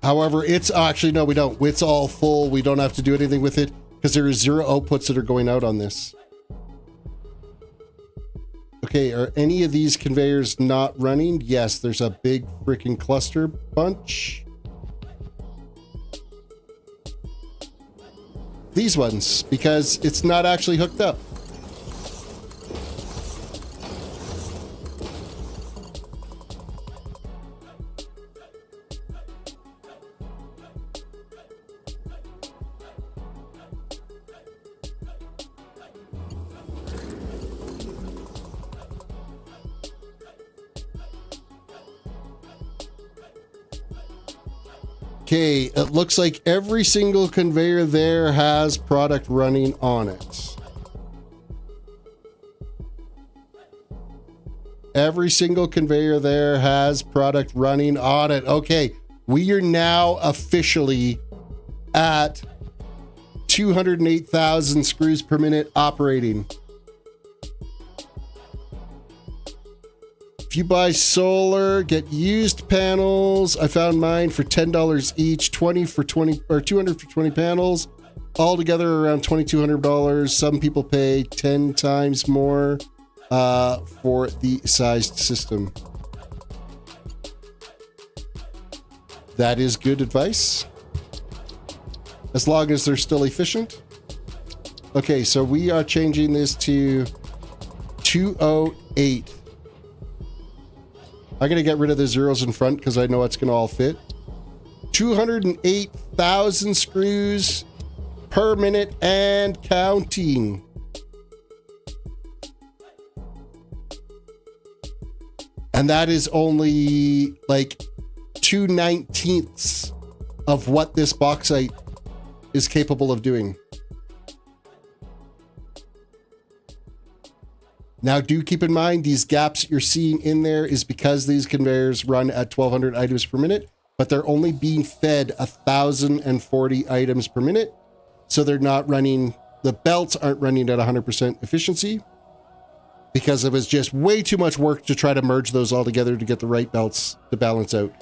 However, it's actually, no, we don't. It's all full. We don't have to do anything with it because there is 0 outputs that are going out on this. Okay, are any of these conveyors not running? Yes, there's a big freaking cluster bunch. These ones, because it's not actually hooked up. Okay, it looks like every single conveyor there has product running on it. Every single conveyor there has product running on it. Okay, we are now officially at 208,000 screws per minute operating. If you buy solar, get used panels. I found mine for $10 each, 20 for 20 or 200 for 20 panels. All together around $2,200. Some people pay 10 times more for the sized system. That is good advice. As long as they're still efficient. Okay, so we are changing this to 208. I'm going to get rid of the zeros in front because I know it's going to all fit. 208,000 screws per minute and counting. And that is only like 2/19ths of what this bauxite is capable of doing. Now, do keep in mind, these gaps you're seeing in there is because these conveyors run at 1,200 items per minute, but they're only being fed 1,040 items per minute. So they're not running, the belts aren't running at 100% efficiency because it was just way too much work to try to merge those all together to get the right belts to balance out.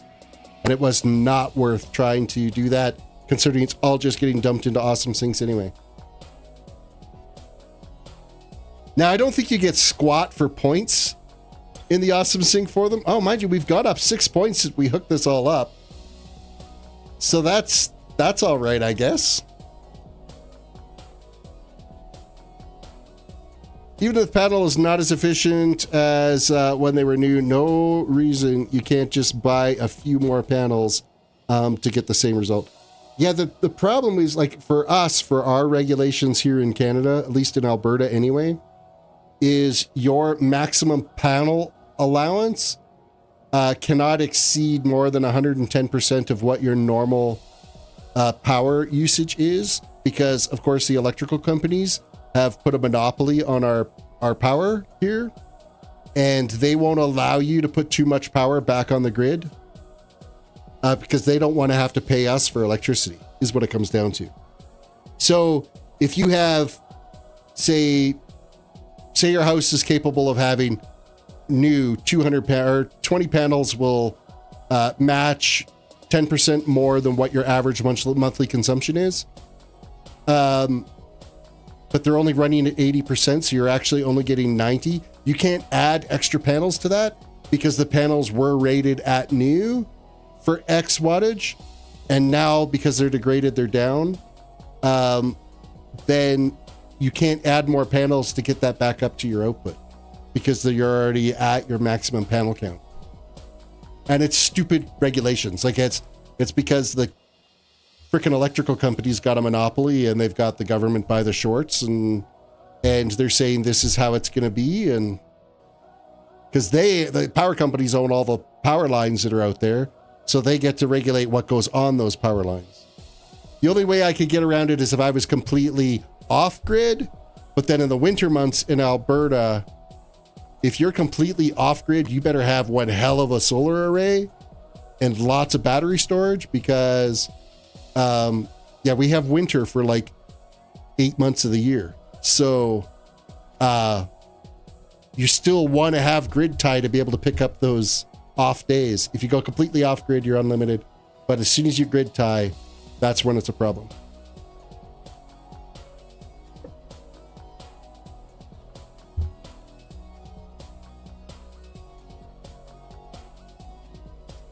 And it was not worth trying to do that, considering it's all just getting dumped into awesome sinks anyway. Now, I don't think you get squat for points in the awesome sync for them. Oh, mind you, we've got up 6 points since we hooked this all up. So that's all right, I guess. Even if the panel is not as efficient as when they were new, no reason you can't just buy a few more panels to get the same result. Yeah, the problem is, like, for us, for our regulations here in Canada, at least in Alberta anyway, is your maximum panel allowance cannot exceed more than 110% of what your normal power usage is, because, of course, the electrical companies have put a monopoly on our power here, and they won't allow you to put too much power back on the grid because they don't want to have to pay us for electricity, is what it comes down to. So if you have, say your house is capable of having new 20 panels will match 10% more than what your average monthly consumption is. But they're only running at 80%, so you're actually only getting 90. You can't add extra panels to that because the panels were rated at new. for X wattage, and now because they're degraded, they're down, then you can't add more panels to get that back up to your output because you're already at your maximum panel count. And it's stupid regulations. Like it's because the freaking electrical companies got a monopoly and they've got the government by the shorts, and they're saying this is how it's going to be. And because the power companies own all the power lines that are out there, so they get to regulate what goes on those power lines. The only way I could get around it is if I was completely off grid, but then in the winter months in Alberta, if you're completely off grid, you better have one hell of a solar array and lots of battery storage because, we have winter for like 8 months of the year. So, you still want to have grid tie to be able to pick up those off days. If you go completely off grid, you're unlimited. But as soon as you grid tie, that's when it's a problem.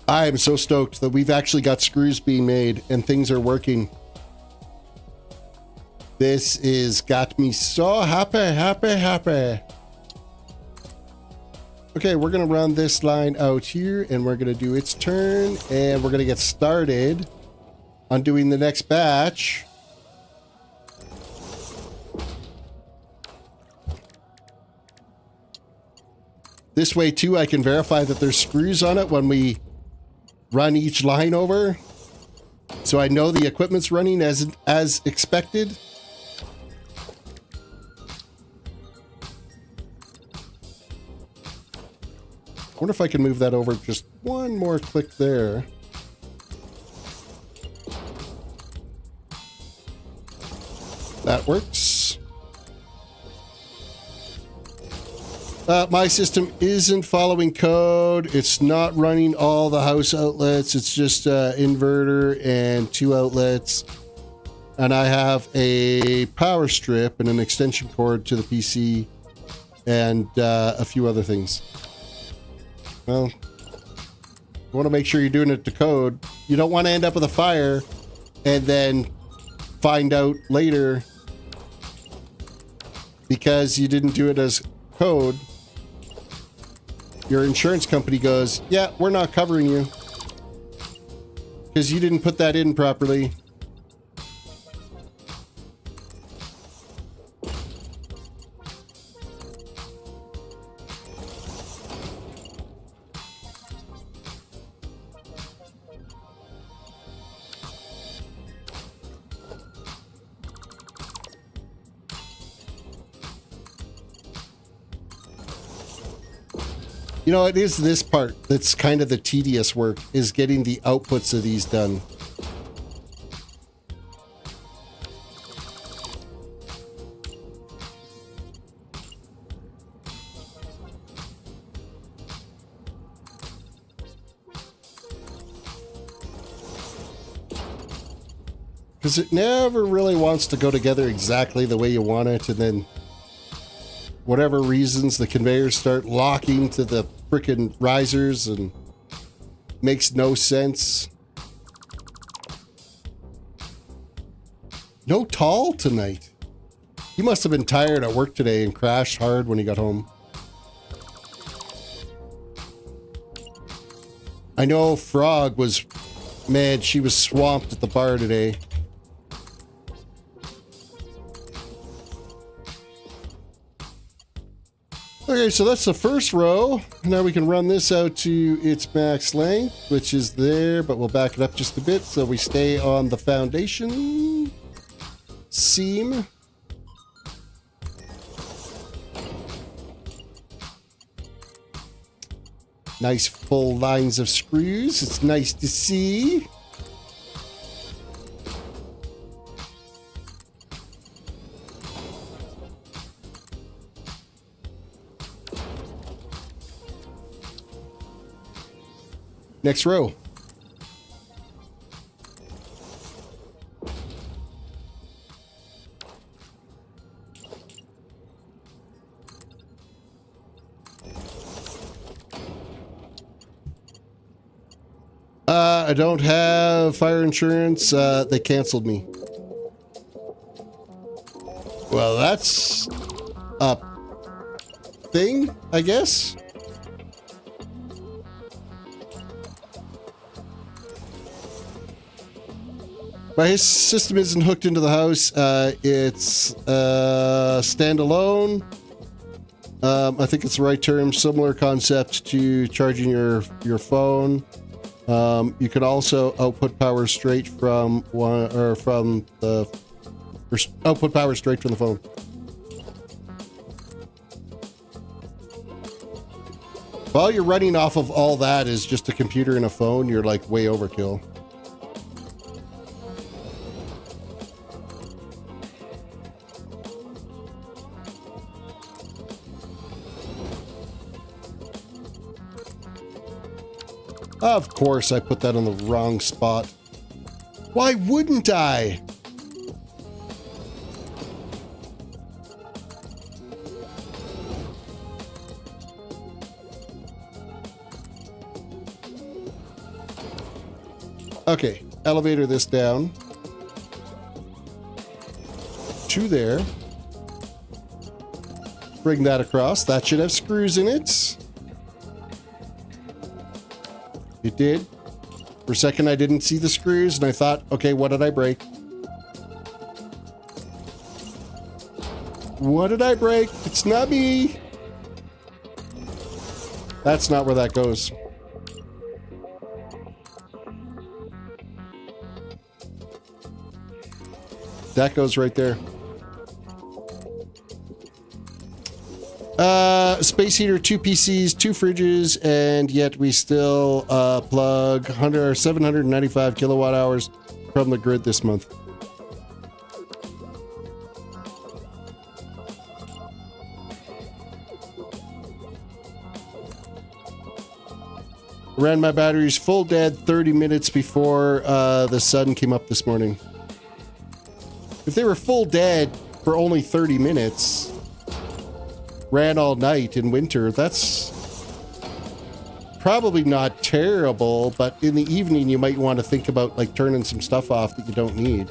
I am so stoked that we've actually got screws being made and things are working. This is got me so happy. Okay, we're going to run this line out here and we're going to do its turn and we're going to get started on doing the next batch. This way too, I can verify that there's screws on it when we run each line over, so I know the equipment's running as expected. I wonder if I can move that over just one more click there. That works. My system isn't following code. It's not running all the house outlets. It's just inverter and 2 outlets. And I have a power strip and an extension cord to the PC and a few other things. Well, you want to make sure you're doing it to code. You don't want to end up with a fire and then find out later because you didn't do it as code. Your insurance company goes, yeah, we're not covering you because you didn't put that in properly. You know, it is this part that's kind of the tedious work, is getting the outputs of these done. Because it never really wants to go together exactly the way you want it, and then whatever reasons, the conveyors start locking to the frickin' risers and makes no sense. No tall tonight. He must have been tired at work today and crashed hard when he got home. I know Frog was mad. She was swamped at the bar today. Okay, so that's the first row. Now we can run this out to its max length, which is there, but we'll back it up just a bit so we stay on the foundation seam. Nice full lines of screws. It's nice to see. Next row. I don't have fire insurance. They canceled me. Well, that's a thing, I guess. My system isn't hooked into the house. It's standalone. I think it's the right term. Similar concept to charging your phone. You can also output power straight from output power straight from the phone. While you're running off of all that is just a computer and a phone, you're like way overkill. Of course, I put that on the wrong spot. Why wouldn't I? Okay, elevator this down to there. Bring that across. That should have screws in it. It did. For a second, I didn't see the screws, and I thought, okay, what did I break? What did I break? It's not me. That's not where that goes. That goes right there. Space heater, 2 PCs, 2 fridges, and yet we still plug 795 kilowatt hours from the grid this month. Ran my batteries full dead 30 minutes before the sun came up this morning. If they were full dead for only 30 minutes, ran all night in winter, that's probably not terrible, but in the evening you might want to think about like turning some stuff off that you don't need.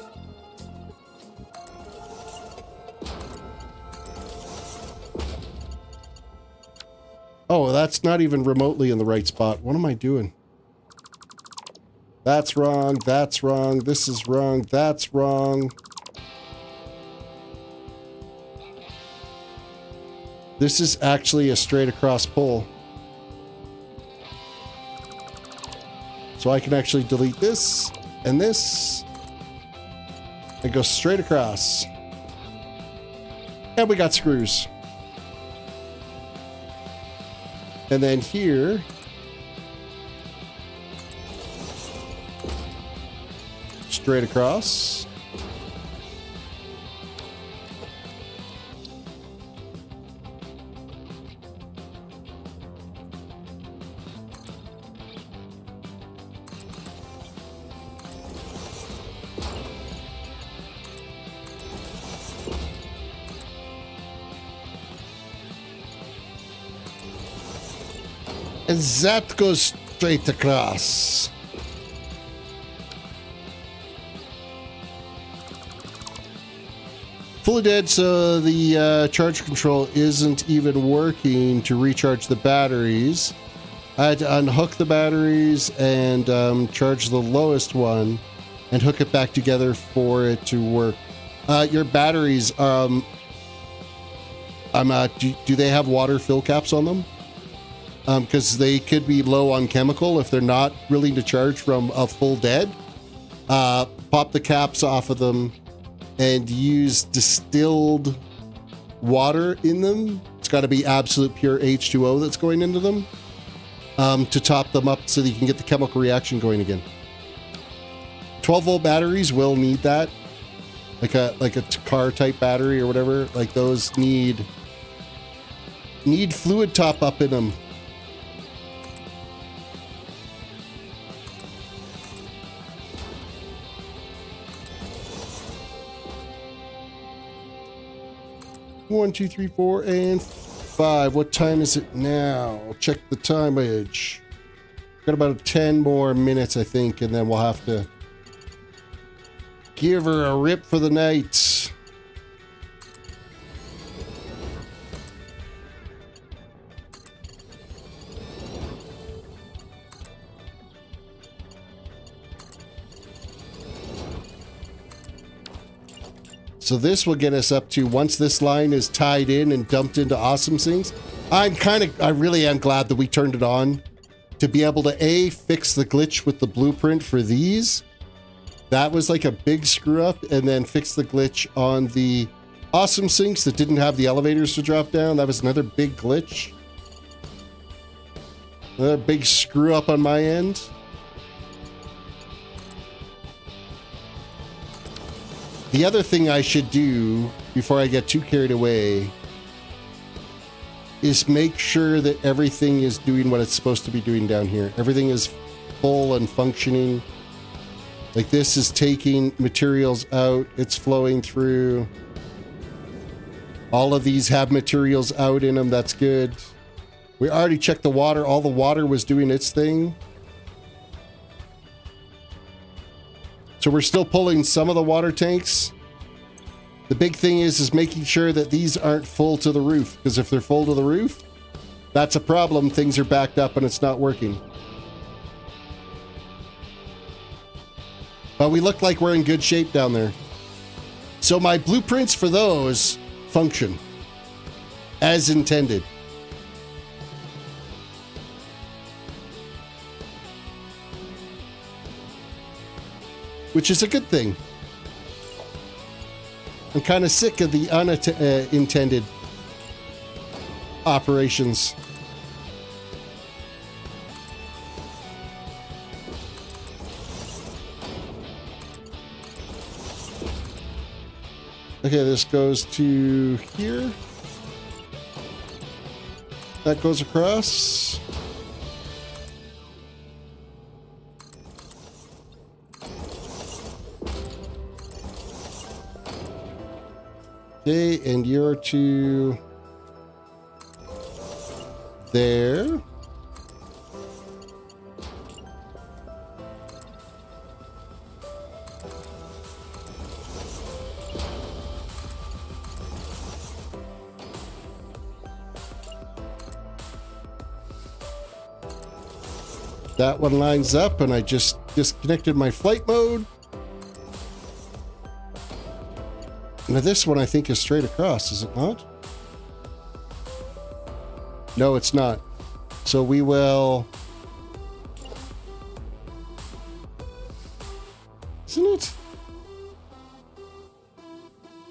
Oh, that's not even remotely in the right spot. What am I doing? That's wrong, that's wrong, this is wrong, that's wrong. This is actually a straight across pull. So I can actually delete this and this and go straight across. And we got screws. And then here, straight across. And that goes straight across. Fully dead, so the charge control isn't even working to recharge the batteries. I had to unhook the batteries and charge the lowest one and hook it back together for it to work. Your batteries, do they have water fill caps on them? Because they could be low on chemical if they're not willing to charge from a full dead. Pop the caps off of them and use distilled water in them. It's got to be absolute pure H2O that's going into them to top them up so that you can get the chemical reaction going again. 12-volt batteries will need that, like a car type battery or whatever. Like those need fluid top up in them. One, two, three, 4, and 5. What time is it now? I'll check the timeage. Got about 10 more minutes, I think, and then we'll have to give her a rip for the night. So this will get us up to, once this line is tied in and dumped into Awesome Sinks, I really am glad that we turned it on to be able to A, fix the glitch with the blueprint for these. That was like a big screw up, and then fix the glitch on the Awesome Sinks that didn't have the elevators to drop down. That was another big glitch. Another big screw up on my end. The other thing I should do before I get too carried away is make sure that everything is doing what it's supposed to be doing down here. Everything is full and functioning. Like this is taking materials out, it's flowing through. All of these have materials out in them, that's good. We already checked the water, all the water was doing its thing. So we're still pulling some of the water tanks. The big thing is making sure that these aren't full to the roof, because if they're full to the roof, that's a problem. Things are backed up and it's not working. But we look like we're in good shape down there. So my blueprints for those function as intended. Which is a good thing. I'm kind of sick of the unintended operations. Okay, this goes to here. That goes across. Okay, and you're to there. That one lines up, and I just disconnected my flight mode. Now this one I think is straight across, is it not? No, it's not. So we will... Isn't it?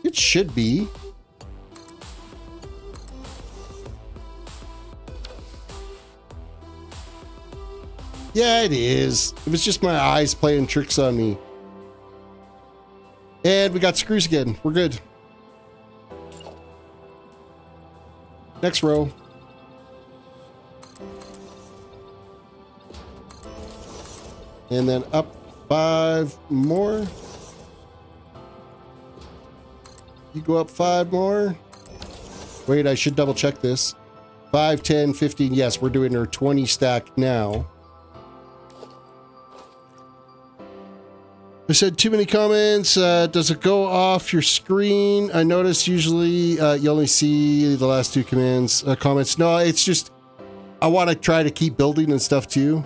It should be. Yeah, it is. It was just my eyes playing tricks on me. And we got screws again. We're good. Next row. And then up 5 more. You go up 5 more. Wait, I should double check this. 5, 10, 15. Yes, we're doing our 20 stack now. I said too many comments. Does it go off your screen? I notice usually you only see the last 2 comments. No, it's just I want to try to keep building and stuff too.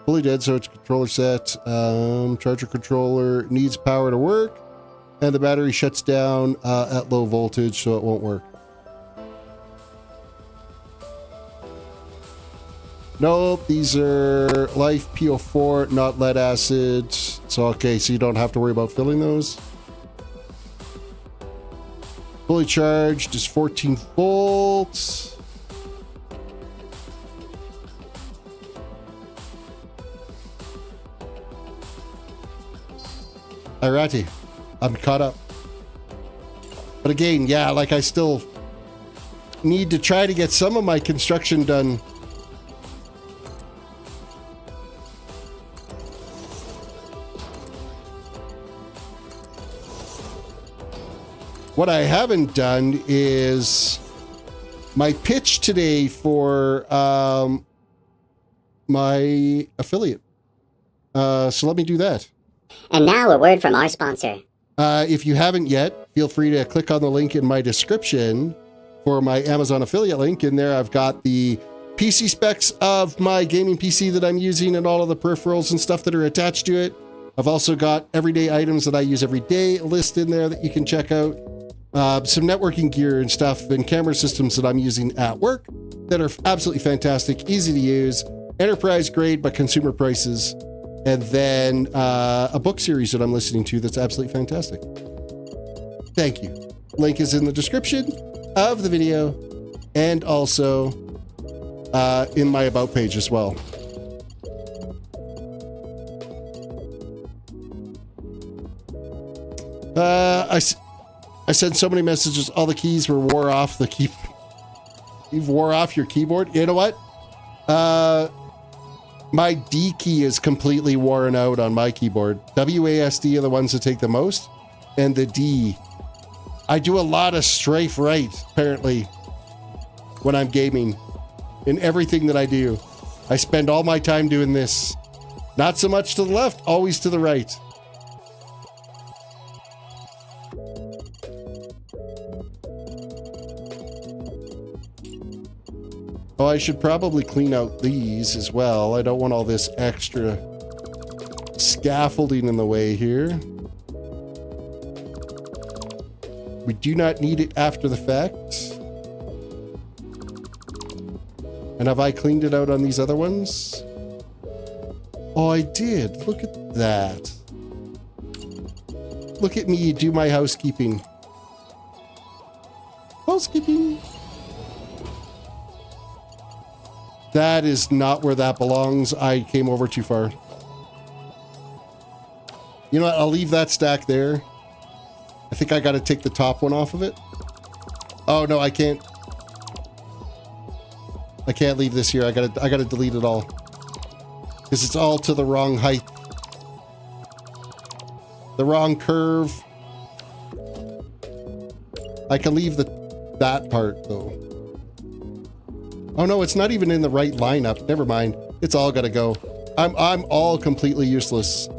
Fully dead, so it's controller set. Charger controller needs power to work, and the battery shuts down at low voltage, so it won't work. Nope, these are life PO4, not lead acid. So, okay, so you don't have to worry about filling those. Fully charged is 14 volts. Alrighty, I'm caught up. But again, yeah, like I still need to try to get some of my construction done. What I haven't done is my pitch today for my affiliate. So let me do that. And now a word from our sponsor. If you haven't yet, feel free to click on the link in my description for my Amazon affiliate link. In there, I've got the PC specs of my gaming PC that I'm using and all of the peripherals and stuff that are attached to it. I've also got everyday items that I use every day list in there that you can check out. Some networking gear and stuff and camera systems that I'm using at work that are absolutely fantastic, easy to use, enterprise grade, but consumer prices. And then a book series that I'm listening to that's absolutely fantastic. Thank you. Link is in the description of the video and also in my About page as well. I sent so many messages, all the keys wore off the key. You wore off your keyboard? You know what? My D key is completely worn out on my keyboard. WASD are the ones that take the most, and the D. I do a lot of strafe right, apparently, when I'm gaming. In everything that I do. I spend all my time doing this. Not so much to the left, always to the right. Oh, I should probably clean out these as well. I don't want all this extra scaffolding in the way here. We do not need it after the fact. And have I cleaned it out on these other ones? Oh, I did. Look at that. Look at me do my housekeeping. Housekeeping. That is not where that belongs. I came over too far. You know what? I'll leave that stack there. I think I got to take the top one off of it. Oh, no, I can't. I can't leave this here. I gotta delete it all. Because it's all to the wrong height. The wrong curve. I can leave that part though. Oh no, it's not even in the right lineup. Never mind. It's all gotta go. I'm all completely useless.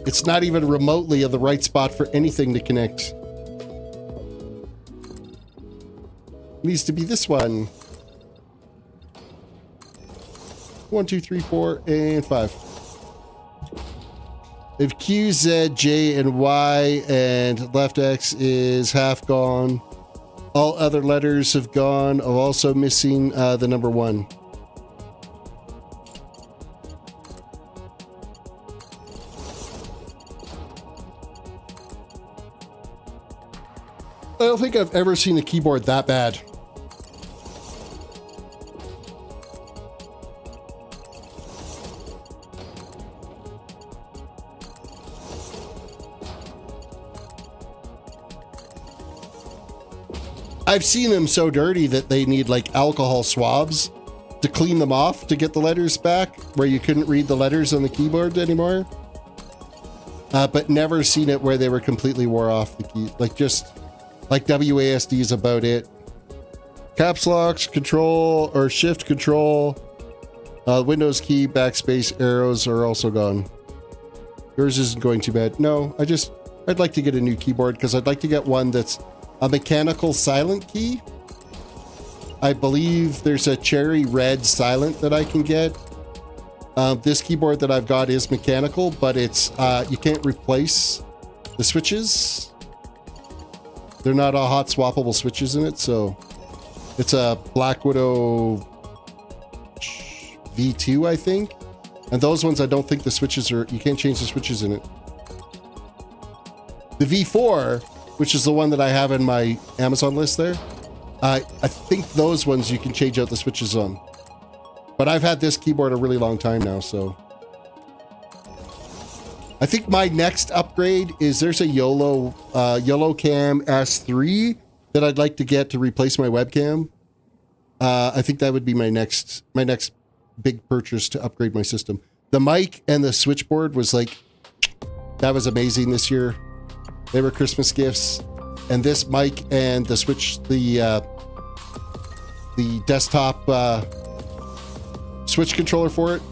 It's not even remotely of the right spot for anything to connect. Needs to be this one. 1, 2, 3, 4, and 5. If Q, Z, J, and Y and left X is half gone, all other letters have gone. I'm also missing the number 1. I don't think I've ever seen a keyboard that bad. I've seen them so dirty that they need like alcohol swabs to clean them off to get the letters back, where you couldn't read the letters on the keyboard anymore. But never seen it where they were completely wore off the key. Like just like WASD is about it. Caps locks, control or shift control, Windows key, backspace, arrows are also gone. Yours isn't going too bad. No, I'd like to get a new keyboard because I'd like to get one that's a mechanical silent key. I believe there's a cherry red silent that I can get. This keyboard that I've got is mechanical, but it's you can't replace the switches. They're not all hot swappable switches in it, so it's a Black Widow V2, I think. And those ones, I don't think the switches are, you can't change the switches in it. The V4, which is the one that I have in my Amazon list there, I think those ones you can change out the switches on. But I've had this keyboard a really long time now, so. I think my next upgrade is there's a YOLO Cam S3 that I'd like to get to replace my webcam. I think that would be my next big purchase to upgrade my system. The mic and the switchboard was like, that was amazing this year. They were Christmas gifts. And this mic and the switch, the the desktop switch controller for it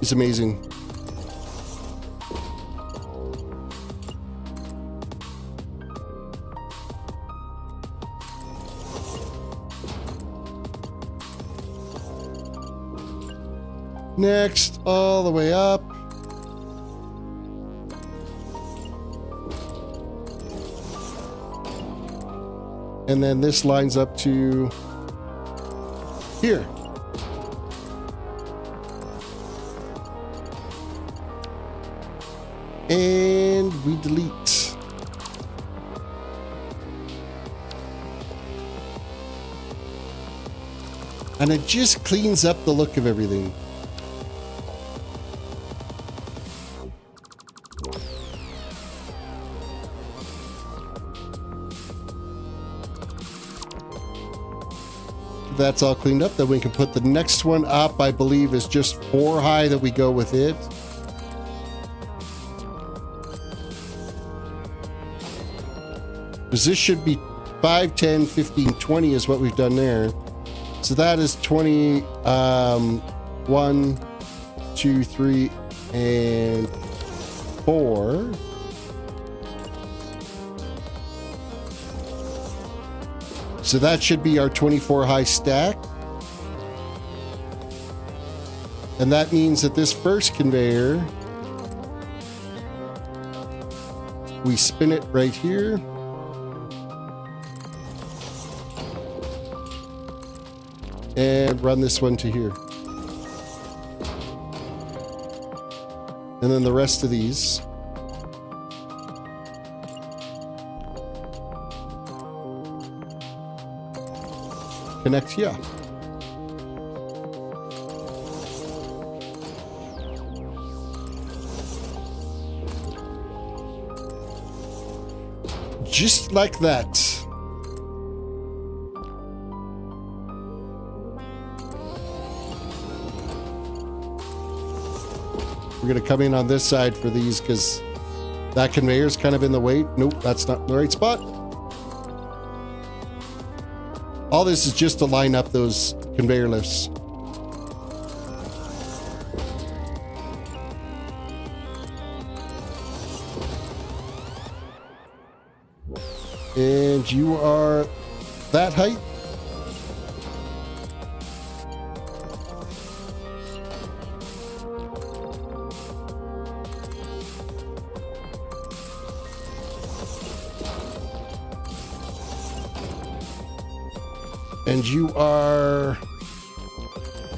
is amazing. Next, all the way up. And then this lines up to here. And we delete. And it just cleans up the look of everything. That's all cleaned up, then we can put the next one up. I believe is just 4 high that we go with it. Because this should be 5, 10, 15, 20 is what we've done there. So that is 20, 1, 2, 3, and 4. So that should be our 24 high stack. And that means that this first conveyor, we spin it right here. And run this one to here. And then the rest of these. Connect here. Just like that. We're going to come in on this side for these because that conveyor is kind of in the way. Nope, that's not the right spot. All this is just to line up those conveyor lifts. And you are that height. And you are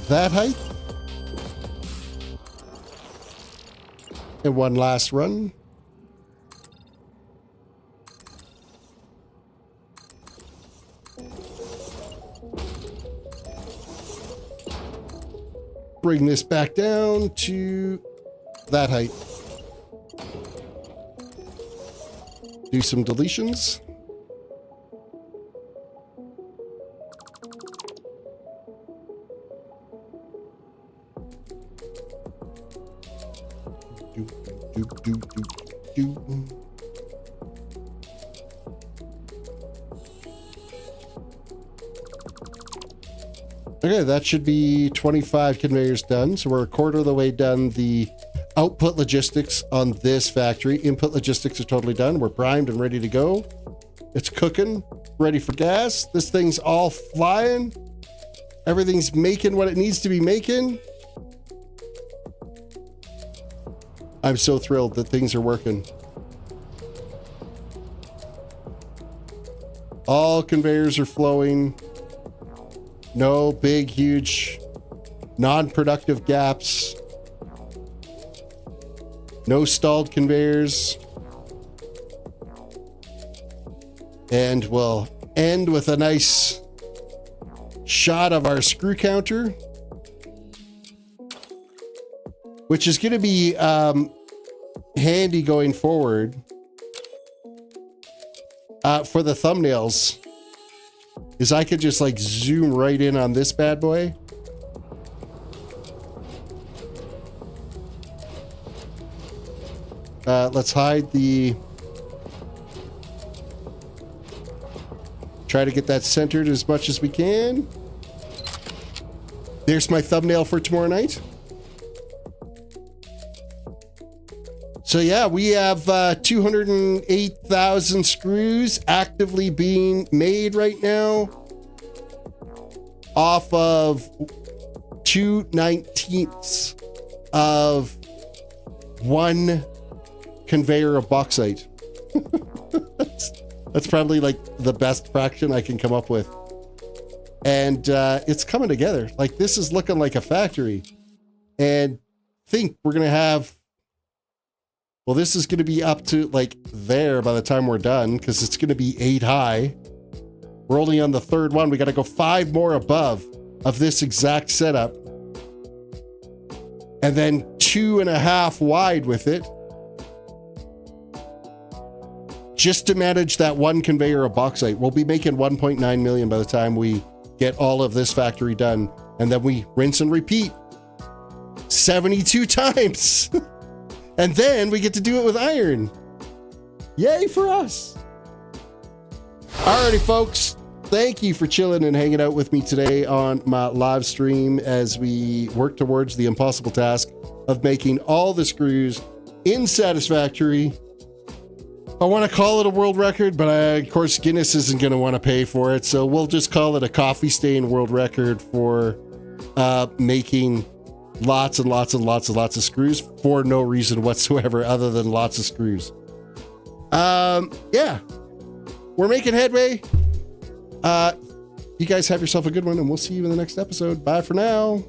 that height. And one last run. Bring this back down to that height. Do some deletions. Okay, that should be 25 conveyors done. So we're a quarter of the way done the output logistics on this factory. Input logistics are totally done. We're primed and ready to go. It's cooking, ready for gas. This thing's all flying. Everything's making what it needs to be making. I'm so thrilled that things are working. All conveyors are flowing. No big, huge, non-productive gaps. No stalled conveyors. And we'll end with a nice shot of our screw counter, which is going to be handy going forward for the thumbnails. Is I could just like zoom right in on this bad boy. Let's hide the... Try to get that centered as much as we can. there's my thumbnail for tomorrow night. So yeah, we have 208,000 screws actively being made right now off of 2/19 of one conveyor of bauxite. That's probably like the best fraction I can come up with. And it's coming together. Like, this is looking like a factory. And think we're going to have, well, this is going to be up to like there by the time we're done, because it's going to be 8 high. We're only on the third one. We got to go 5 more above of this exact setup. And then 2.5 wide with it. Just to manage that one conveyor of bauxite. We'll be making 1.9 million by the time we get all of this factory done. And then we rinse and repeat 72 times. And then we get to do it with iron. Yay for us. Alrighty, folks. Thank you for chilling and hanging out with me today on my live stream as we work towards the impossible task of making all the screws in Satisfactory. I want to call it a world record, but of course Guinness isn't going to want to pay for it, so we'll just call it a coffee stain world record for making lots and lots and lots and lots of screws for no reason whatsoever other than lots of screws. Yeah, we're making headway. You guys have yourself a good one, and we'll see you in the next episode. Bye for now.